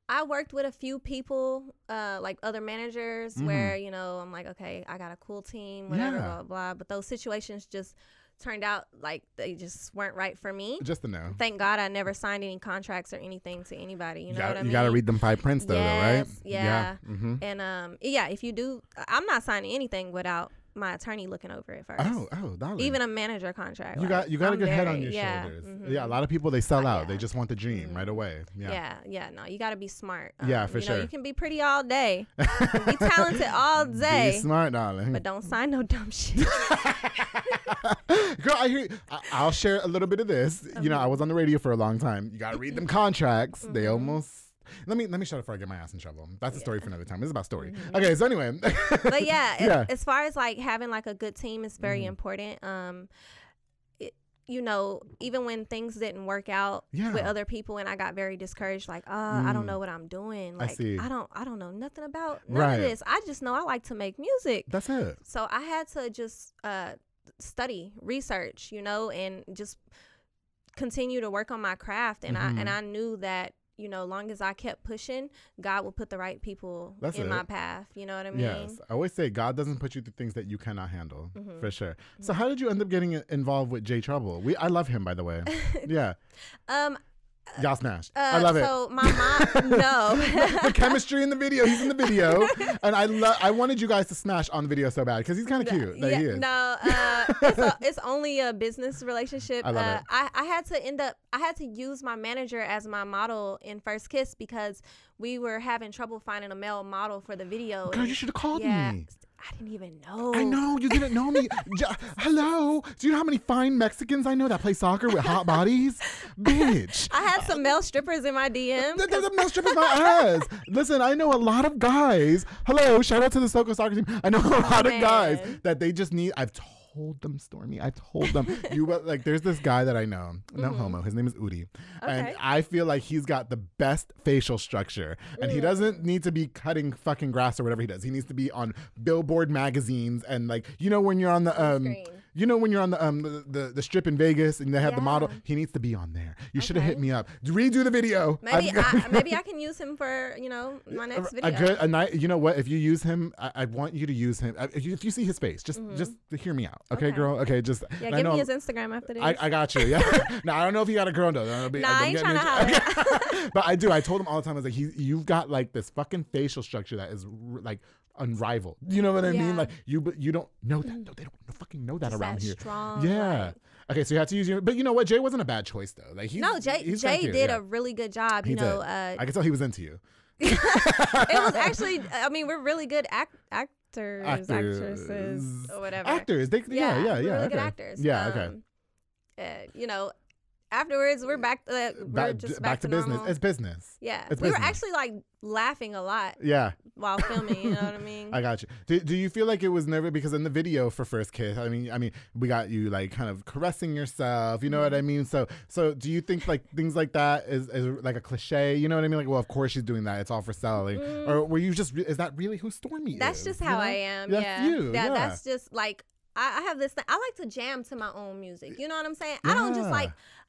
I worked with a few people, like other managers, where, you know, I'm like, okay, I got a cool team, whatever, blah, blah, blah. But those situations just turned out like they just weren't right for me. Just to know. Thank God I never signed any contracts or anything to anybody. You know what I mean? You got to read them 5 prints, though, right? Yeah. And, yeah, if you do, I'm not signing anything without my attorney looking over it first. Oh, darling. Even a manager contract. You got a good head on your shoulders. Yeah, a lot of people, they sell out. They just want the dream right away. Yeah. No, you got to be smart. Yeah, for sure. You can be pretty all day, be talented all day. Be smart, darling. But don't sign no dumb shit. Girl, I hear. I'll share a little bit of this. You know, I was on the radio for a long time. You got to read them contracts. They almost. Let me shut up before I get my ass in trouble. That's a story for another time. This is about story. Okay, so anyway. But yeah, as far as like having like a good team is very important. You know, even when things didn't work out with other people and I got very discouraged, like, I don't know what I'm doing. Like, I don't know nothing about none of this. I just know I like to make music. That's it. So I had to just study, research, you know, and just continue to work on my craft. And I knew that, you know, long as I kept pushing, God will put the right people in my path. You know what I mean? Yes. I always say God doesn't put you through things that you cannot handle, for sure. So how did you end up getting involved with J Trouble? I love him, by the way. Yeah. Y'all smashed. I love it. So my mom, no. The chemistry in the video. He's in the video, and I wanted you guys to smash on the video so bad because he's kind of cute. He is. No, it's only a business relationship. I love it. I had to use my manager as my model in First Kiss because we were having trouble finding a male model for the video. Girl, you should have called me. I didn't even know. I know. You didn't know me. Hello. Do you know how many fine Mexicans I know that play soccer with hot bodies? Bitch. I had some male strippers in my DM. There's a male stripper in my ass. Listen, I know a lot of guys. Hello. Shout out to the Soco soccer team. I know a lot of guys that they just need. I've told them, Stormi. I told them. Like, there's this guy that I know. No homo. His name is Udi. Okay. And I feel like he's got the best facial structure. And he doesn't need to be cutting fucking grass or whatever he does. He needs to be on Billboard magazines and like, you know, when you're on the the strip in Vegas and they have the model, he needs to be on there. You should have hit me up. Redo the video. Maybe I can use him for, you know, my next video. You know what? If you use him, I want you to use him. If you see his face, just hear me out. Okay, girl? Okay, just. Yeah, give me his Instagram after this. I got you. Yeah. Now, I don't know if he got a girl, though. I ain't trying to hide. But I do. I told him all the time, I was like, you've got like this fucking facial structure that is like unrivaled. You know what I mean? Like you don't know that. No, they don't fucking know that around here. Strong, yeah. Okay, so you had to use your. But you know what? Jay wasn't a bad choice though. Like Jay did a really good job. He did. I can tell he was into you. It was actually. I mean, we're really good actors, actresses, or whatever. Actors. Yeah. Really good actors. Yeah. Okay. You know. Afterwards, we're back to business. Normal. It's business. Yeah, it's we business. were actually like laughing a lot. Yeah, while filming, you know what I mean. I got you. Do you feel like it was never because in the video for First Kiss? I mean, we got you like kind of caressing yourself. You know what I mean? So do you think like things like that is like a cliche? You know what I mean? Like, well, of course she's doing that. It's all for selling. Or were you just? Is that really who Stormi is? That's just how I am. That's you. Yeah, that's just like. I have this thing. I like to jam to my own music. You know what I'm saying? Yeah.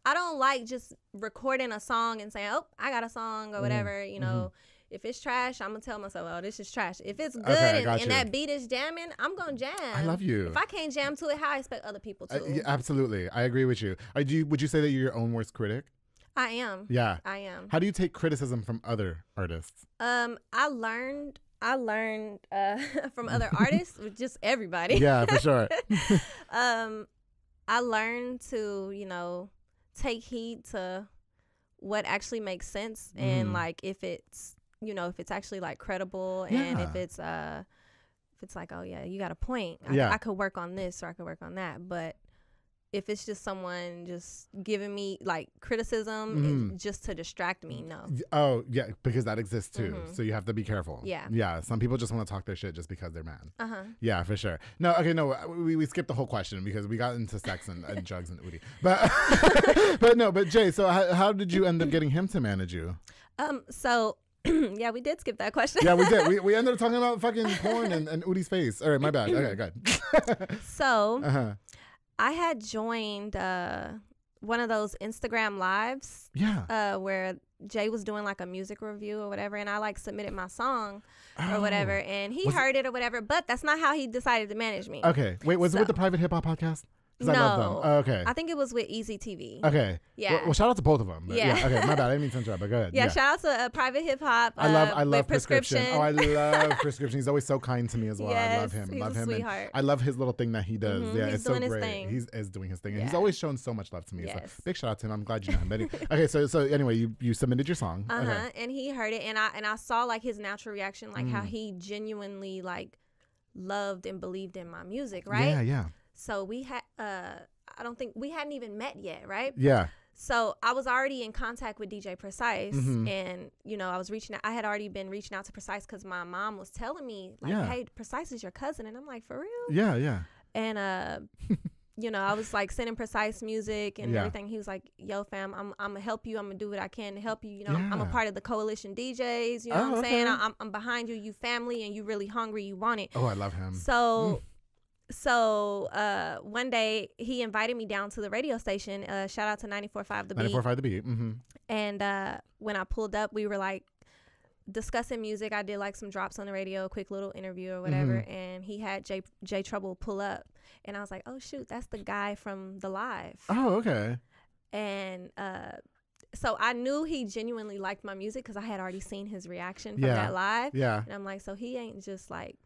I don't like just recording a song and saying, oh, I got a song or whatever. You know, if it's trash, I'm gonna tell myself, oh, this is trash. If it's good and that beat is jamming, I'm gonna jam. I love you. If I can't jam to it, how I expect other people to? Yeah, absolutely, I agree with you. Would you say that you're your own worst critic? I am. Yeah, I am. How do you take criticism from other artists? I learned from other artists, just everybody. Yeah, for sure. I learned to, take heed to what actually makes sense, and like if it's actually like credible, and if it's like, oh yeah, you got a point. I could work on this, or I could work on that. But if it's just someone just giving me like criticism just to distract me, no. Oh yeah, because that exists too. So you have to be careful. Yeah. Some people just want to talk their shit just because they're mad. Yeah, for sure. No, okay, no, we skipped the whole question because we got into sex and drugs and Udi. But Jay, so how did you end up getting him to manage you? So yeah, we did skip that question. Yeah, we did. We ended up talking about fucking porn and Udi's face. All right, my bad. Okay, good. So I had joined one of those Instagram lives. Yeah. Where Jay was doing like a music review or whatever, and I like submitted my song or whatever, and he heard it or whatever, but that's not how he decided to manage me. Okay. Wait, was it with the Private Hip Hop Podcast? No, I love them. Oh, okay. I think it was with Easy TV. Okay. Yeah. Well, shout out to both of them. Yeah. Okay, my bad. I didn't mean to interrupt, but go ahead. Yeah, shout out to Private Hip Hop. I love Prescription. Oh, I love Prescription. He's always so kind to me as well. Yes, I love him. He's love a him. Sweetheart. And I love his little thing that he does. Yeah, he's it's so doing great. his thing. He is doing his thing, and Yeah. he's always shown so much love to me. Yes. So big shout out to him. I'm glad you know him. But okay, so anyway, you submitted your song. Okay. And he heard it, and I saw like his natural reaction, like how he genuinely like loved and believed in my music, right? Yeah. So we had I don't think we hadn't even met yet, right? Yeah. So I was already in contact with DJ Precise, and I had already been reaching out to Precise because my mom was telling me like, hey, Precise is your cousin, and I'm like, for real? Yeah. And I was like sending Precise music and everything. He was like, yo fam, I'm gonna help you. I'm gonna do what I can to help you. I'm a part of the Coalition DJs. You know what I'm saying? I'm behind you. You family, and you really hungry. You want it. Oh, I love him. So one day he invited me down to the radio station. Shout out to 94.5 The Beat. 94.5 The Beat. And when I pulled up, we were like discussing music. I did like some drops on the radio, a quick little interview or whatever. And he had J Trouble pull up, and I was like, oh shoot, that's the guy from the live. Oh, okay. And so I knew he genuinely liked my music because I had already seen his reaction from that live. Yeah. And I'm like, so he ain't just like.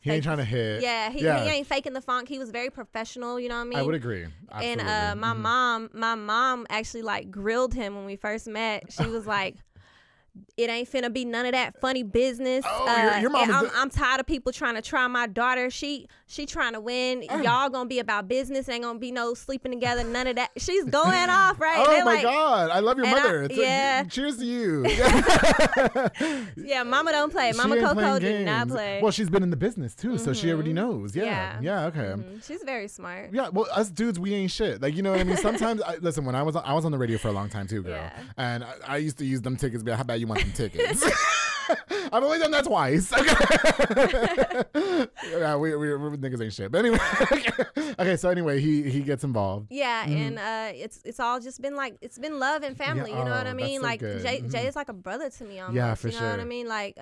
He ain't trying to hit. Yeah, he ain't faking the funk. He was very professional, you know what I mean? I would agree. Absolutely. And my mom actually like grilled him when we first met. She was like, it ain't finna be none of that funny business. Oh, your mom I'm tired of people trying to try my daughter. She trying to win. Y'all gonna be about business. Ain't gonna be no sleeping together. None of that. She's going off, right? Oh my God, I love your mother. Cheers to you. Yeah, mama don't play. Mama Coco did not play. Well, she's been in the business too, so she already knows. Yeah. Okay. She's very smart. Yeah. Well, us dudes, we ain't shit. Like, you know what I mean? Sometimes, listen. When I was on the radio for a long time too, girl, and I used to use them tickets. Be like, how about you want some tickets? I've only done that twice. Yeah, we niggas ain't shit. But anyway, okay. So anyway, he gets involved. Yeah, and it's all just been like, it's been love and family. You know what I mean? So like good. Jay is like a brother to me almost. Yeah, for sure. You know what I mean? Like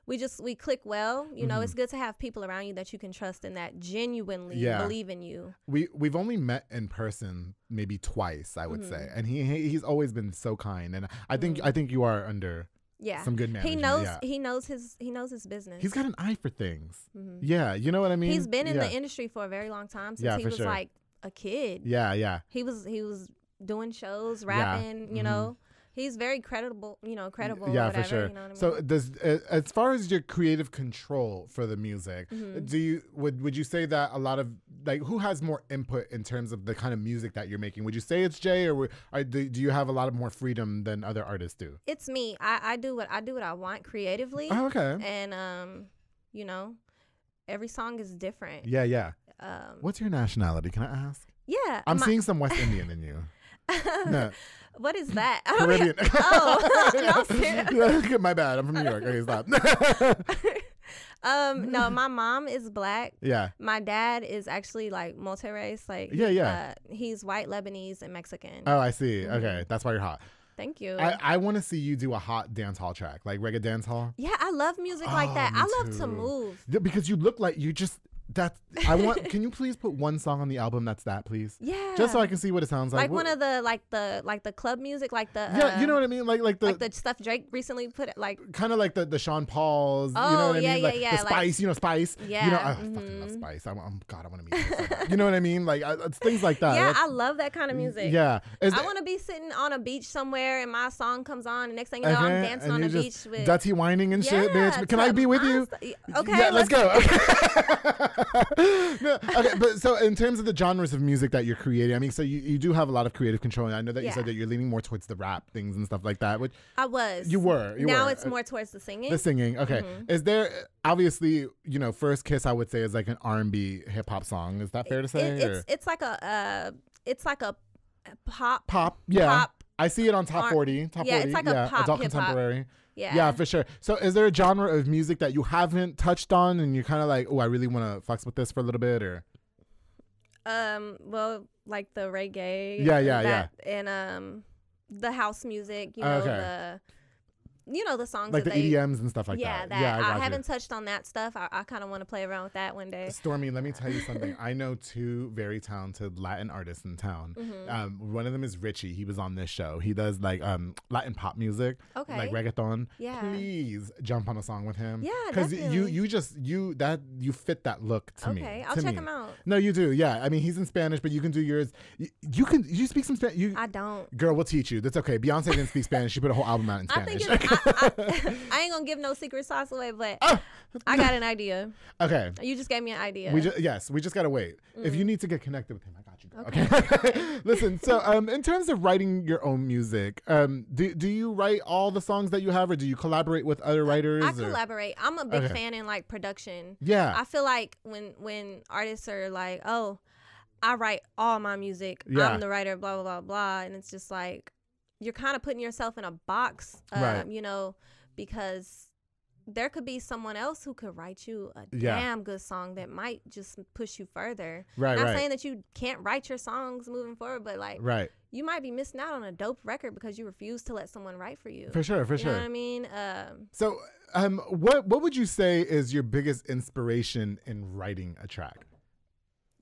we click well. You know, it's good to have people around you that you can trust and that genuinely believe in you. We've only met in person maybe twice, I would say, and he's always been so kind, and I think you are under some good management. He knows his business. He's got an eye for things. Yeah, you know what I mean? He's been in the industry for a very long time, since he was like a kid. Yeah. He was doing shows, rapping, you know. He's very credible, credible. Yeah, whatever, for sure. You know what I mean? So does as far as your creative control for the music, would you say that a lot of, like, who has more input in terms of the kind of music that you're making? Would you say it's Jay, or do you have a lot of more freedom than other artists do? It's me. I do what I want creatively. Oh, okay. And every song is different. Yeah. What's your nationality? Can I ask? Yeah. I'm seeing some West Indian in you. No. What is that? Caribbean. Oh, no, my bad. I'm from New York. Okay, stop. No, my mom is black. Yeah. My dad is actually like multi-race. Like, yeah. He's white, Lebanese, and Mexican. Oh, I see. Okay, that's why you're hot. Thank you. I want to see you do a hot dance hall track, like reggae dance hall. Yeah, I love music like that. Me I love too. to move. Because you look like you just. I want. Can you please put one song on the album that's that, please? Yeah. Just so I can see what it sounds like. Like one of the like the club music, like the yeah, you know what I mean, like the stuff Drake recently put, like kind of like the Sean Paul's. Oh, you know what I yeah, mean? yeah, Like yeah, the Spice, like, Spice. yeah, You know, I fucking love Spice. God, I want to meet her. You know what I mean? Like it's things like that. yeah, I love that kind of music. Yeah. I want to be sitting on a beach somewhere and my song comes on, and next thing you know, I'm dancing on the beach with dirty whining and shit, bitch. Can I be with you? Okay, yeah, let's go. Okay. No, okay, but so in terms of the genres of music that you're creating, I mean, so you do have a lot of creative control. I know that you said that you're leaning more towards the rap things and stuff like that. Which I was. You were. Now it's more towards the singing. The singing. Okay. Is there obviously, First Kiss? I would say is like an R&B hip hop song. Is that fair to say? It's like a pop. Pop. Yeah. Pop. I see it on Top 40. Top 40. It's like a pop adult hip-hop. contemporary. Yeah. Yeah, for sure. So is there a genre of music that you haven't touched on and you're kind of like, oh, I really want to flex with this for a little bit, or? Well, like the reggae. Yeah. And the house music, the songs like that the EDMs and stuff like that. Yeah, I I haven't touched on that stuff. I kind of want to play around with that one day. Stormi, let me tell you something. I know two very talented Latin artists in town. One of them is Richie. He was on this show. He does like Latin pop music, like reggaeton. Yeah. Please jump on a song with him. Yeah, because definitely. you fit that look to me. Okay, I'll check him out. No, you do. Yeah, I mean he's in Spanish, but you can do yours. You speak some Spanish. I don't. Girl, we'll teach you. That's okay. Beyonce didn't speak Spanish. She put a whole album out in Spanish. I ain't gonna give no secret sauce away, but I got an idea. Okay. You just gave me an idea. We just gotta wait. If you need to get connected with him, I got you. Okay. Listen. So, in terms of writing your own music, do you write all the songs that you have, or do you collaborate with other writers? I collaborate. I'm a big fan in like production. Yeah. I feel like when artists are like, oh, I write all my music. Yeah. I'm the writer. Blah blah blah blah, and it's just like you're kind of putting yourself in a box. Right. Because there could be someone else who could write you a damn good song that might just push you further. Right, Not saying that you can't write your songs moving forward, but like you might be missing out on a dope record because you refuse to let someone write for you. For sure. You know what I mean? So, what would you say is your biggest inspiration in writing a track?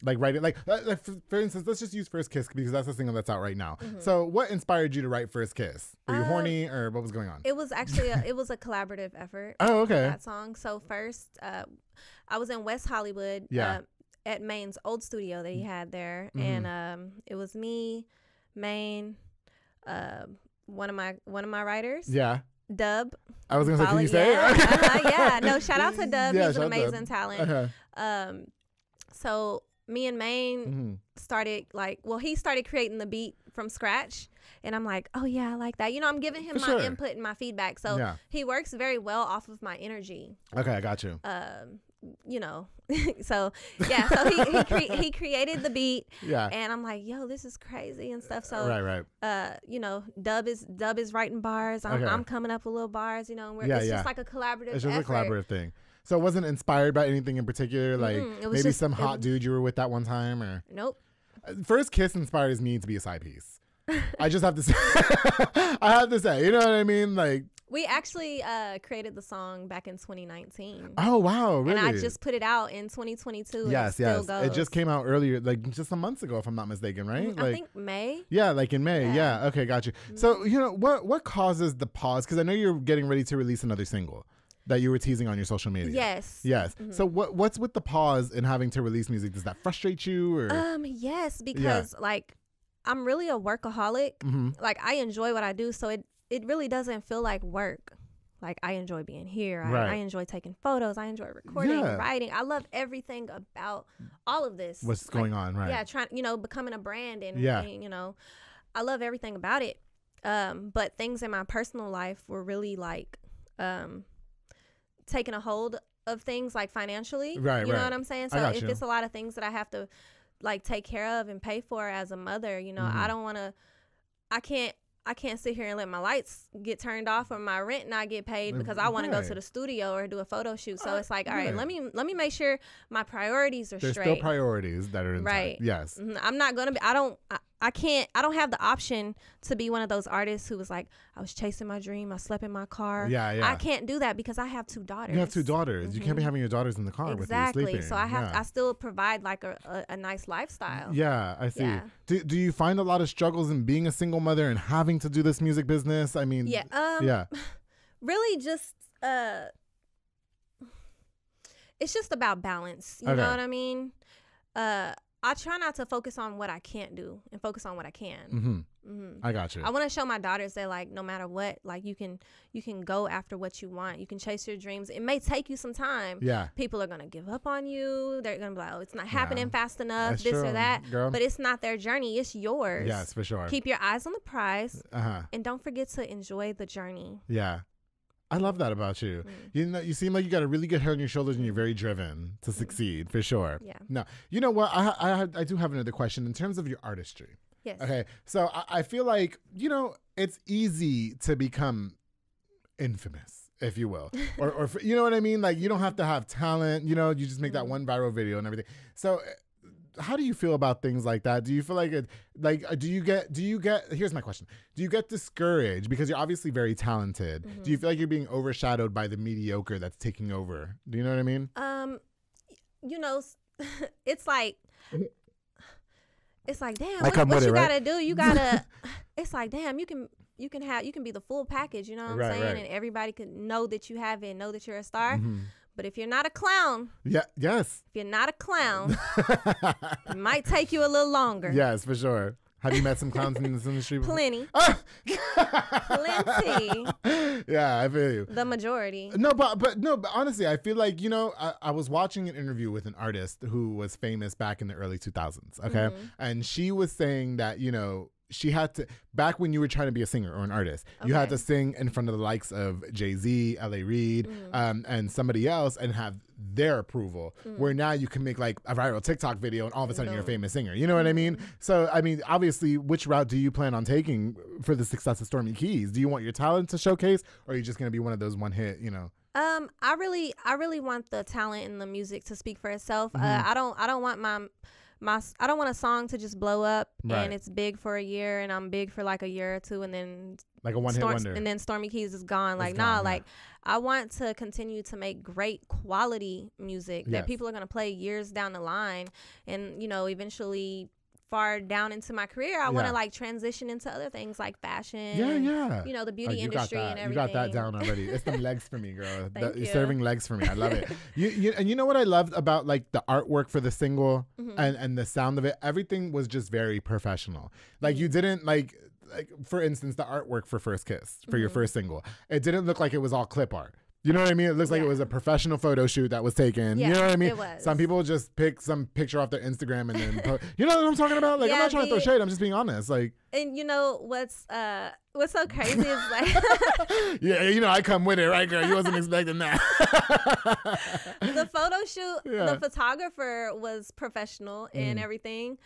Like writing, like for instance, let's just use First Kiss because that's the single that's out right now. So, what inspired you to write First Kiss? Were you horny, or what was going on? It was actually a collaborative effort. Oh, okay. That song. So first, I was in West Hollywood. At Maine's old studio that he had there, and it was me, Maine, one of my writers. Yeah. Dub. I was gonna say, can you say it? No, shout out to Dub. He's an amazing talent. So me and Maine started he started creating the beat from scratch, and I'm like, oh yeah, I like that. I'm giving him my input and my feedback. So he works very well off of my energy. Okay, I got you. So he created the beat. Yeah. And I'm like, yo, this is crazy and stuff. So right. Dub is writing bars. I'm coming up with little bars. And it's just like a collaborative. It's just effort. a collaborative thing. So it wasn't inspired by anything in particular, like maybe some hot dude you were with that one time, or nope. First Kiss inspires me to be a side piece. I just have to say, you know what I mean? Like, we actually created the song back in 2019. Oh wow, really? And I just put it out in 2022. Yes. It just came out earlier, like just some months ago, if I'm not mistaken, right? I think May. Yeah, like in May. Yeah. Okay, got you. So what causes the pause? Because I know you're getting ready to release another single that you were teasing on your social media. Yes. So what's with the pause in having to release music? Does that frustrate you, or? Yes, because like I'm really a workaholic. Like I enjoy what I do, so it really doesn't feel like work. Like I enjoy being here. I enjoy taking photos. I enjoy recording, writing. I love everything about all of this. What's going on, right? Yeah, trying, becoming a brand and I love everything about it. But things in my personal life were really like taking a hold of things like financially. Right. You know what I'm saying? So if it's a lot of things that I have to like take care of and pay for as a mother, I don't want to, I can't sit here and let my lights get turned off or my rent not get paid because I want to go to the studio or do a photo shoot. So it's like, all right, let me make sure my priorities are There's straight. There's still priorities that are in right. Yes. I'm not going to be, I don't have the option to be one of those artists who was like, I was chasing my dream, I slept in my car. Yeah. I can't do that because I have 2 daughters. You have 2 daughters. You can't be having your daughters in the car with you sleeping. Exactly. So I still provide like a nice lifestyle. Yeah, I see. Yeah. Do you find a lot of struggles in being a single mother and having to do this music business? I mean, yeah. Really just it's just about balance. You know what I mean? I try not to focus on what I can't do and focus on what I can. I got you. I want to show my daughters that like no matter what, like you can go after what you want. You can chase your dreams. It may take you some time. Yeah. People are gonna give up on you. They're gonna be like, oh, it's not happening fast enough. That's this true, or that. girl. But it's not their journey. It's yours. Yes, for sure. Keep your eyes on the prize, and don't forget to enjoy the journey. Yeah. I love that about you. You know, you seem like you got a really good head on your shoulders and you're very driven to succeed, for sure. Yeah. No, you know what? I do have another question in terms of your artistry. Yes. Okay. So I feel like, you know, it's easy to become infamous, if you will, or you know what I mean? Like you don't have to have talent, you know, you just make that one viral video and everything. So how do you feel about things like that? Do you feel like do you get, here's my question. Do you get discouraged because you're obviously very talented? Do you feel like you're being overshadowed by the mediocre that's taking over? Do you know what I mean? You know, it's like damn, I come what with you it, right? gotta do, you gotta it's like damn, you can be the full package, you know what I'm saying? Right. And everybody can know that you have it and know that you're a star. But if you're not a clown, yes. If you're not a clown, it might take you a little longer. Yes, for sure. Have you met some clowns in this industry before? Plenty. Plenty. Yeah, I feel you. The majority. No, but honestly, I feel like, you know, I was watching an interview with an artist who was famous back in the early 2000s, okay? And she was saying that, you know, she had to, back when you were trying to be a singer or an artist, you had to sing in front of the likes of Jay-Z, L.A. Reid, and somebody else and have their approval, where now you can make like a viral TikTok video and all of a sudden you're a famous singer. You know what I mean? So, I mean, obviously, which route do you plan on taking for the success of Stormi Keyz? Do you want your talent to showcase, or are you just going to be one of those one hit, you know? I really want the talent and the music to speak for itself. I don't want I don't want a song to just blow up and it's big for a year and I'm big for like a year or two and then like a one-hit wonder. And then Stormi Keyz is gone. Like, nah, like I want to continue to make great quality music that people are going to play years down the line. And, you know, eventually far down into my career, I want to like transition into other things like fashion. You know, the beauty industry and everything. You got that down already. It's them legs for me, girl. You're serving legs for me. I love it. And you know what I loved about like the artwork for the single and the sound of it? Everything was just very professional. Like you didn't like for instance, the artwork for First Kiss, for your first single, it didn't look like it was all clip art. You know what I mean? It looks like it was a professional photo shoot that was taken. You know what I mean? It was. Some people just pick some picture off their Instagram and then you know what I'm talking about? Like I'm not trying to throw shade, I'm just being honest. Like, and you know what's so crazy is like yeah, you know I come with it, right, girl? You wasn't expecting that. The photo shoot, the photographer was professional and everything.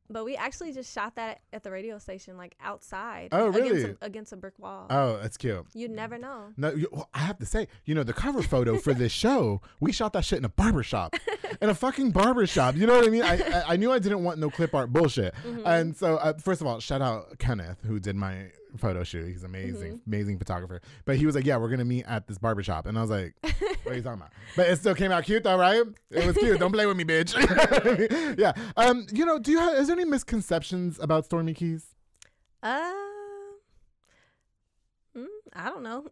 But we actually just shot that at the radio station, like outside. Oh, really? Against a brick wall. Oh, that's cute. You'd never know. No, I have to say, you know, the cover photo for this show, we shot that shit in a barbershop. In a fucking barbershop. You know what I mean? I knew I didn't want no clip art bullshit. And so, first of all, shout out Kenneth, who did my photo shoot. He's amazing, amazing photographer. But he was like, yeah, we're going to meet at this barbershop. And I was like, what are you talking about? But it still came out cute though, right? It was cute. Don't play with me, bitch. Yeah. You know, is there any misconceptions about Stormi Keyz? I don't know.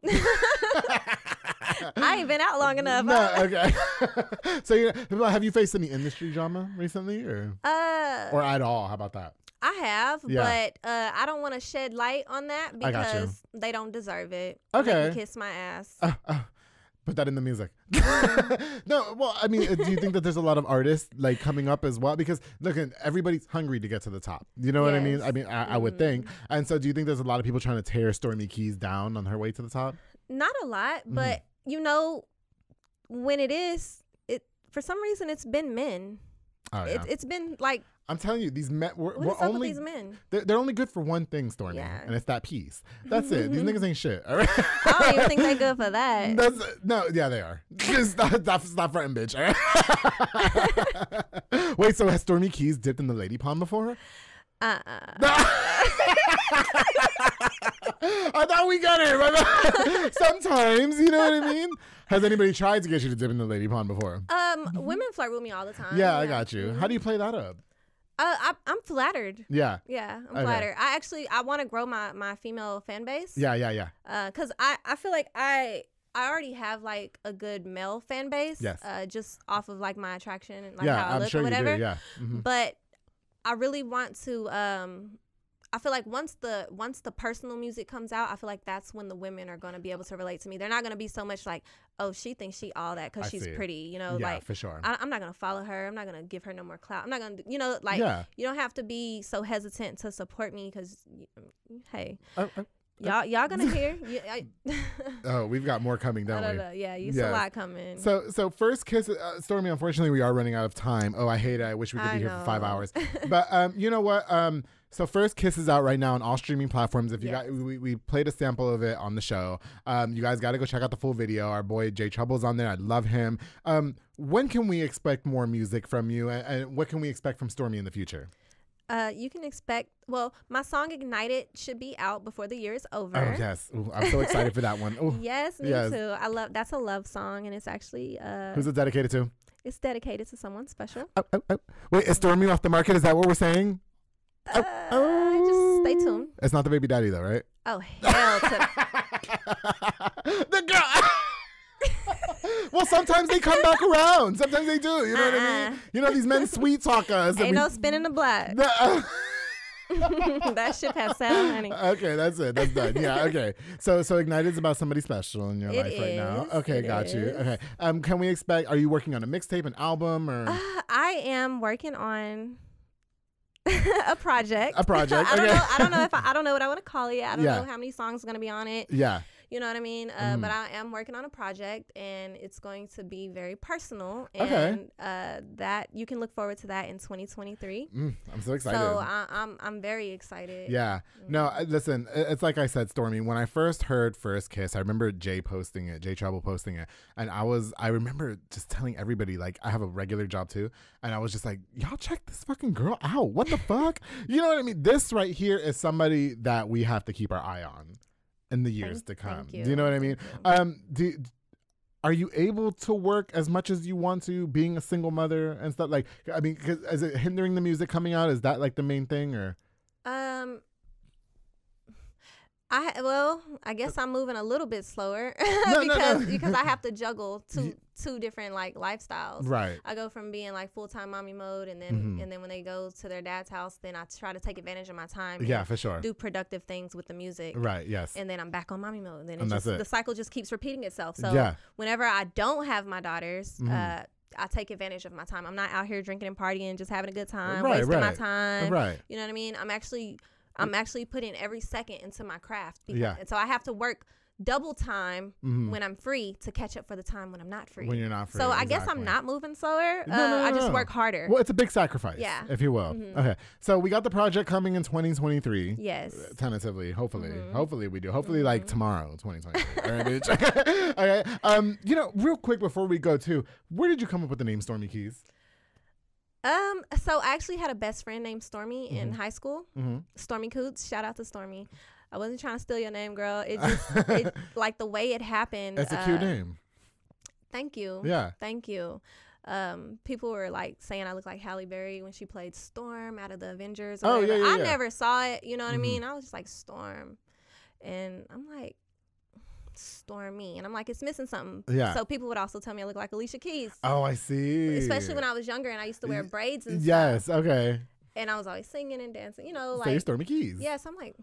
I ain't been out long enough. No, okay. So, have you faced any industry drama recently, or at all? How about that? I have, but I don't want to shed light on that because they don't deserve it. Okay. They can kiss my ass. Put that in the music. No, well, I mean, do you think that there's a lot of artists like coming up as well? Because look, everybody's hungry to get to the top. You know what I mean? I mean, I would think. And so, do you think there's a lot of people trying to tear Stormi Keyz down on her way to the top? Not a lot, but you know, when it for some reason it's been men. Oh, yeah. It's been like, I'm telling you, these men we're what's only up with these men? They're only good for one thing, Stormi, and it's that peace. That's it. These niggas ain't shit. All right? I don't even think they're good for that. They are. Stop fronting, bitch. All right? Wait, so has Stormi Keyz dipped in the lady pond before? I thought we got it. Sometimes, you know what I mean? Has anybody tried to get you to dip in the lady pond before? Women flirt with me all the time. Yeah, I got you. How do you play that up? I'm flattered. Yeah. Yeah, I'm flattered. I want to grow my female fan base. Yeah. Cause I feel like I already have like a good male fan base. Yes. Just off of like my attraction and like Yeah, how I I'm look sure or whatever. you do. Yeah. But I really want to. I feel like once the personal music comes out, I feel like that's when the women are going to be able to relate to me. They're not going to be so much like, oh, she thinks she all that because she's pretty, you know. Yeah, like, for sure. I'm not going to follow her. I'm not going to give her no more clout. I'm not going to, you know, like, you don't have to be so hesitant to support me because, hey. Y'all gonna hear? Oh, we've got more coming, don't we? Yeah, it's a lot coming. So first kiss, Stormi. Unfortunately, we are running out of time. Oh, I hate it. I wish we could be here for 5 hours. But you know what? So first kiss is out right now on all streaming platforms. If you got, we played a sample of it on the show. You guys got to go check out the full video. Our boy Jay Trouble's on there. I love him. When can we expect more music from you, and what can we expect from Stormi in the future? You can expect, my song Ignited should be out before the year is over. Oh, yes. Ooh, I'm so excited for that one. Ooh. Yes, me too. That's a love song, and it's actually... Who's it dedicated to? It's dedicated to someone special. Wait, is Stormi off the market? Is that what we're saying? Just stay tuned. It's not the baby daddy, though, right? Oh, hell to... The girl... Well, sometimes they come back around. Sometimes they do. You know what I mean? You know, these men sweet talk us. Ain't no spinning the block. That ship has sailed, honey. Okay, that's it. That's done. Yeah, okay. So Ignited is about somebody special in your life right now. Okay, got you. Okay. Can we expect, are you working on a mixtape, an album, or? I am working on a project. A project. I don't know what I want to call it. I don't know how many songs are going to be on it. Yeah. You know what I mean? But I am working on a project, and it's going to be very personal. And that you can look forward to that in 2023. I'm so excited. So I'm very excited. Yeah. No, listen, it's like I said, Stormi, when I first heard First Kiss, I remember Jay Trouble posting it. And I remember just telling everybody, like, I have a regular job too. And I was just like, y'all check this fucking girl out. What the fuck? You know what I mean? This right here is somebody that we have to keep our eye on in the years to come. Do you know what I mean? Are you able to work as much as you want to, being a single mother and stuff? Like, I mean, is it hindering the music coming out? Is that like the main thing, or? I guess I'm moving a little bit slower because I have to juggle two different like lifestyles. Right. I go from being like full-time mommy mode, and then when they go to their dad's house, then I try to take advantage of my time. Yeah, for sure. Do productive things with the music. Right. Yes. And then I'm back on mommy mode. And then that's it. The cycle just keeps repeating itself. So whenever I don't have my daughters, I take advantage of my time. I'm not out here drinking and partying, just having a good time, wasting my time. Right. You know what I mean? I'm actually putting every second into my craft. And so I have to work double time when I'm free to catch up for the time when I'm not free. When you're not free. So I guess I'm not moving slower. I just work harder. Well, it's a big sacrifice, if you will. Okay. So we got the project coming in 2023. Yes. Tentatively, hopefully. Hopefully we do. Hopefully like tomorrow, 2023. All right, bitch. Okay. You know, real quick before we go too, where did you come up with the name Stormi Keyz? So I actually had a best friend named Stormi in high school. Stormi Keyz. Shout out to Stormi. I wasn't trying to steal your name, girl. It just like the way it happened. That's a cute name. Thank you. Yeah. Thank you. People were like saying I look like Halle Berry when she played Storm out of the Avengers. Or whatever. I never saw it. You know what I mean? I was just like Storm, and I'm like Stormi, and I'm like, it's missing something. Yeah. So people would also tell me I look like Alicia Keys. Oh, I see. Especially when I was younger and I used to wear braids and stuff. Yes. Okay. And I was always singing and dancing. You know, like. Say Stormi Keyz. Yeah. So I'm like,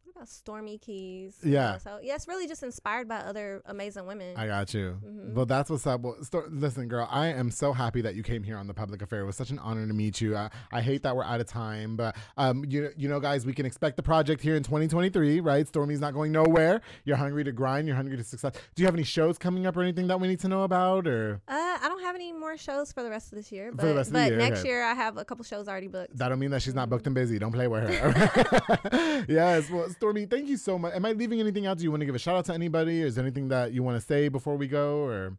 what about Stormi Keyz? Yeah. You know, so yeah, it's really just inspired by other amazing women. I got you. Well, that's what's up. Well, listen, girl, I am so happy that you came here on The Public Affair. It was such an honor to meet you. I hate that we're out of time, but you know, guys, we can expect the project here in 2023, right? Stormi's not going nowhere. You're hungry to grind. You're hungry to success. Do you have any shows coming up or anything that we need to know about, or? I don't have any more shows for the rest of this year. But, for the rest of the year, next year I have a couple shows already booked. That don't mean that she's not booked and busy. Don't play with her. Yes. Well, Stormi, thank you so much. Am I leaving anything out? Do you want to give a shout out to anybody? Or is there anything that you want to say before we go, or?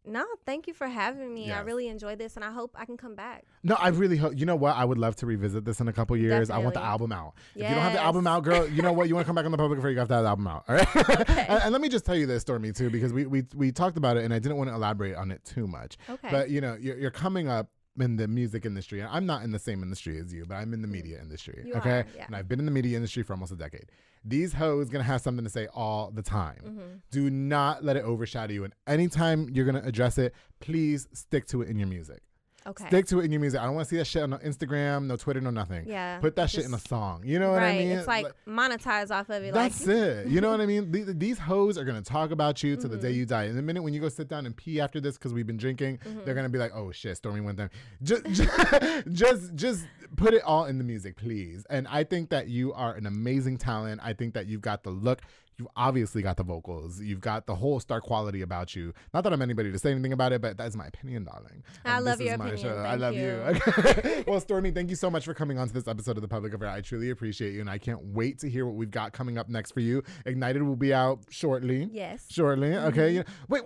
No, thank you for having me. I Yes. really enjoyed this, and I hope I can come back. No, I really hope. You know what? I would love to revisit this in a couple years. I want the Definitely. album out. If you don't have the Yes. album out, girl, you know what? You want to come back on the Public Affair, you got to have the album out. All right? Okay. And let me just tell you this, Stormi, too, because we talked about it, and I didn't want to elaborate on it too much. Okay. But, you know, you're coming up in the music industry. And I'm not in the same industry as you, but I'm in the media industry. You okay? are, yeah. And I've been in the media industry for almost a decade. These hoes gonna have something to say all the time. Mm-hmm. Do not let it overshadow you. And anytime you're gonna address it, please stick to it in your music. Okay. Stick to it in your music. I don't want to see that shit on Instagram, no Twitter, no nothing. Yeah, Put that shit in a song. You know what I mean? It's like monetize off of it. That's like, it. You know what I mean? These hoes are going to talk about you till the day you die. And the minute when you go sit down and pee after this because we've been drinking, they're going to be like, oh shit, Stormi went down. Just put it all in the music, please. And I think that you are an amazing talent. I think that you've got the look. You've obviously got the vocals. You've got the whole star quality about you. Not that I'm anybody to say anything about it, but that's my opinion, darling. I And love this your is my opinion. show. I Thank love you. you. Okay. Well, Stormi, thank you so much for coming on to this episode of The Public Affair. I truly appreciate you, and I can't wait to hear what we've got coming up next for you. Ignited will be out shortly. Yes. Shortly. Okay. Yeah. Wait,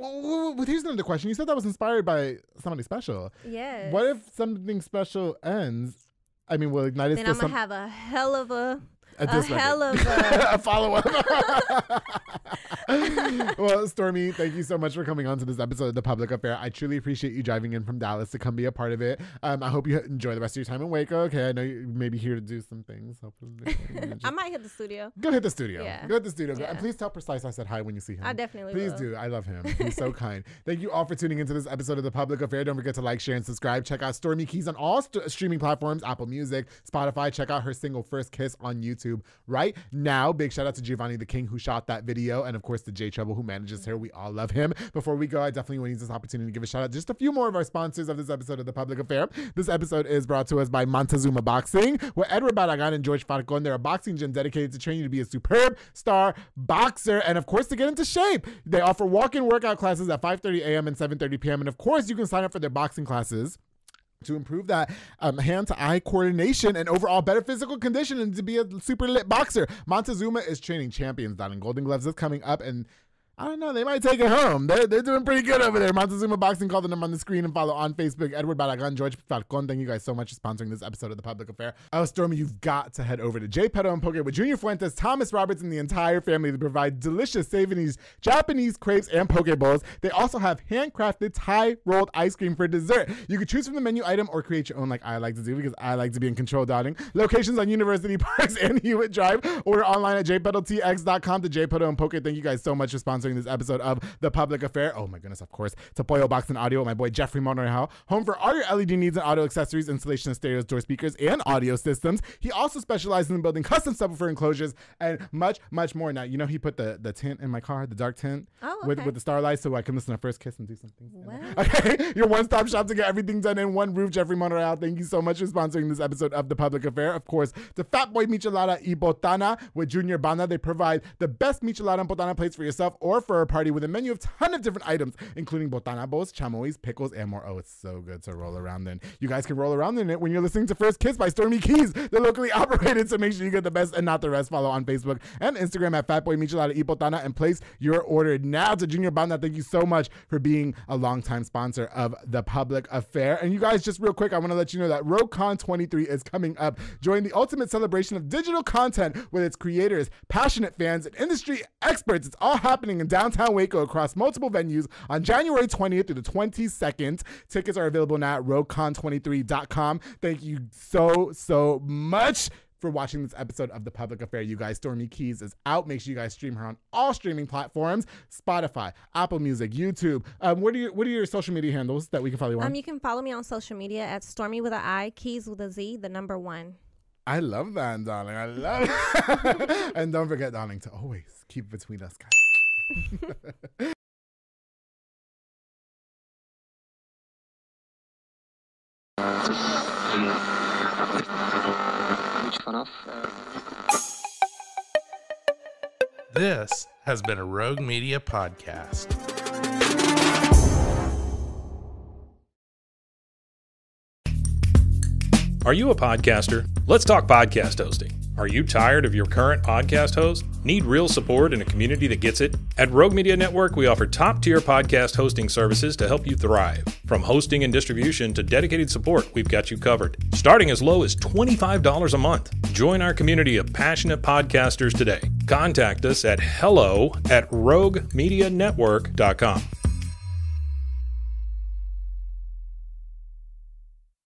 here's another question. You said that was inspired by somebody special. Yes. What if something special ends? I mean, will Ignited Then still I'm gonna have a hell of a a follow-up. Well, Stormi, thank you so much for coming on to this episode of The Public Affair. I truly appreciate you driving in from Dallas to come be a part of it. I hope you enjoy the rest of your time in Waco. Okay, I know you may be here to do some things. Hopefully, I might hit the studio. go hit the studio. Yeah. Go hit the studio. Yeah. And please tell Precise I said hi when you see him. I definitely Please will. do. I love him. He's so kind. Thank you all for tuning into this episode of The Public Affair. Don't forget to like, share, and subscribe. Check out Stormi Keyz on all streaming platforms, Apple Music, Spotify. Check out her single First Kiss on YouTube right now. Big shout out to Giovanni the King who shot that video, and of course to J Trouble who manages her. We all love him. Before we go, I definitely want to use this opportunity to give a shout out to just a few more of our sponsors of this episode of The Public Affair. This episode is brought to us by Montezuma Boxing, where Edward Barragan and George Falcon, they're a boxing gym dedicated to training you to be a superb star boxer and of course to get into shape. They offer walk-in workout classes at 5:30 a.m. and 7:30 p.m. and of course you can sign up for their boxing classes to improve that hand-to-eye coordination and overall better physical condition and to be a super lit boxer. Montezuma is training champions down in Golden Gloves. Is coming up, and I don't know, they might take it home. They're doing pretty good over there. Montezuma Boxing, call the number on the screen and follow on Facebook. Edward Barragan, George Falcon, thank you guys so much for sponsoring this episode of The Public Affair. Oh, Stormi, you've got to head over to J Pedo and Poke with Junior Fuentes, Thomas Roberts, and the entire family to provide delicious Japanese crepes and poke bowls. They also have handcrafted Thai rolled ice cream for dessert. You can choose from the menu item or create your own like I like to do because I like to be in control, darling. Locations on University Parks and Hewitt Drive. Order online at jpedaltx.com to J Pedo and Poke. Thank you guys so much for sponsoring this episode of The Public Affair. Oh my goodness, of course, to Pollo Box and Audio, my boy Jeffrey Monreal, home for all your LED needs and audio accessories, installation of stereos, door speakers, and audio systems. He also specializes in building custom subwoofer enclosures and much, much more. Now, you know, he put the tint in my car, the dark tint with the starlight so I can listen to First Kiss and do some things. Wow. Okay, your one-stop shop to get everything done in one roof. Jeffrey Monreal, thank you so much for sponsoring this episode of The Public Affair. Of course, to Fat Boy Michelada y Botana with Junior Banda. They provide the best Michelada and Botana plates for yourself or for a party with a menu of ton of different items, including botana bowls, chamois, pickles, and more. Oh, it's so good to roll around in. You guys can roll around in it when you're listening to First Kiss by Stormi Keyz. They're locally operated, so make sure you get the best and not the rest. Follow on Facebook and Instagram at Fatboy Michelada y Botana and place your order now. To Junior Banda, thank you so much for being a longtime sponsor of The Public Affair. And you guys, just real quick, I want to let you know that RogueCon 23 is coming up. Join the ultimate celebration of digital content with its creators, passionate fans, and industry experts. It's all happening in downtown Waco across multiple venues on January 20th through the 22nd. Tickets are available now at RogueCon23.com. Thank you so much for watching this episode of The Public Affair. You guys, Stormi Keyz is out. Make sure you guys stream her on all streaming platforms: Spotify, Apple Music, YouTube. What are your social media handles that we can follow you on? You can follow me on social media at Stormi with an I, Keyz with a Z, the number 1. I love that, darling. I love it. And don't forget, darling, to always keep it between us, guys. This has been a Rogue Media podcast. Are you a podcaster? Let's talk podcast hosting. Are you tired of your current podcast host? Need real support in a community that gets it? At Rogue Media Network, we offer top-tier podcast hosting services to help you thrive. From hosting and distribution to dedicated support, we've got you covered. Starting as low as $25 a month. Join our community of passionate podcasters today. Contact us at hello@roguemedianetwork.com.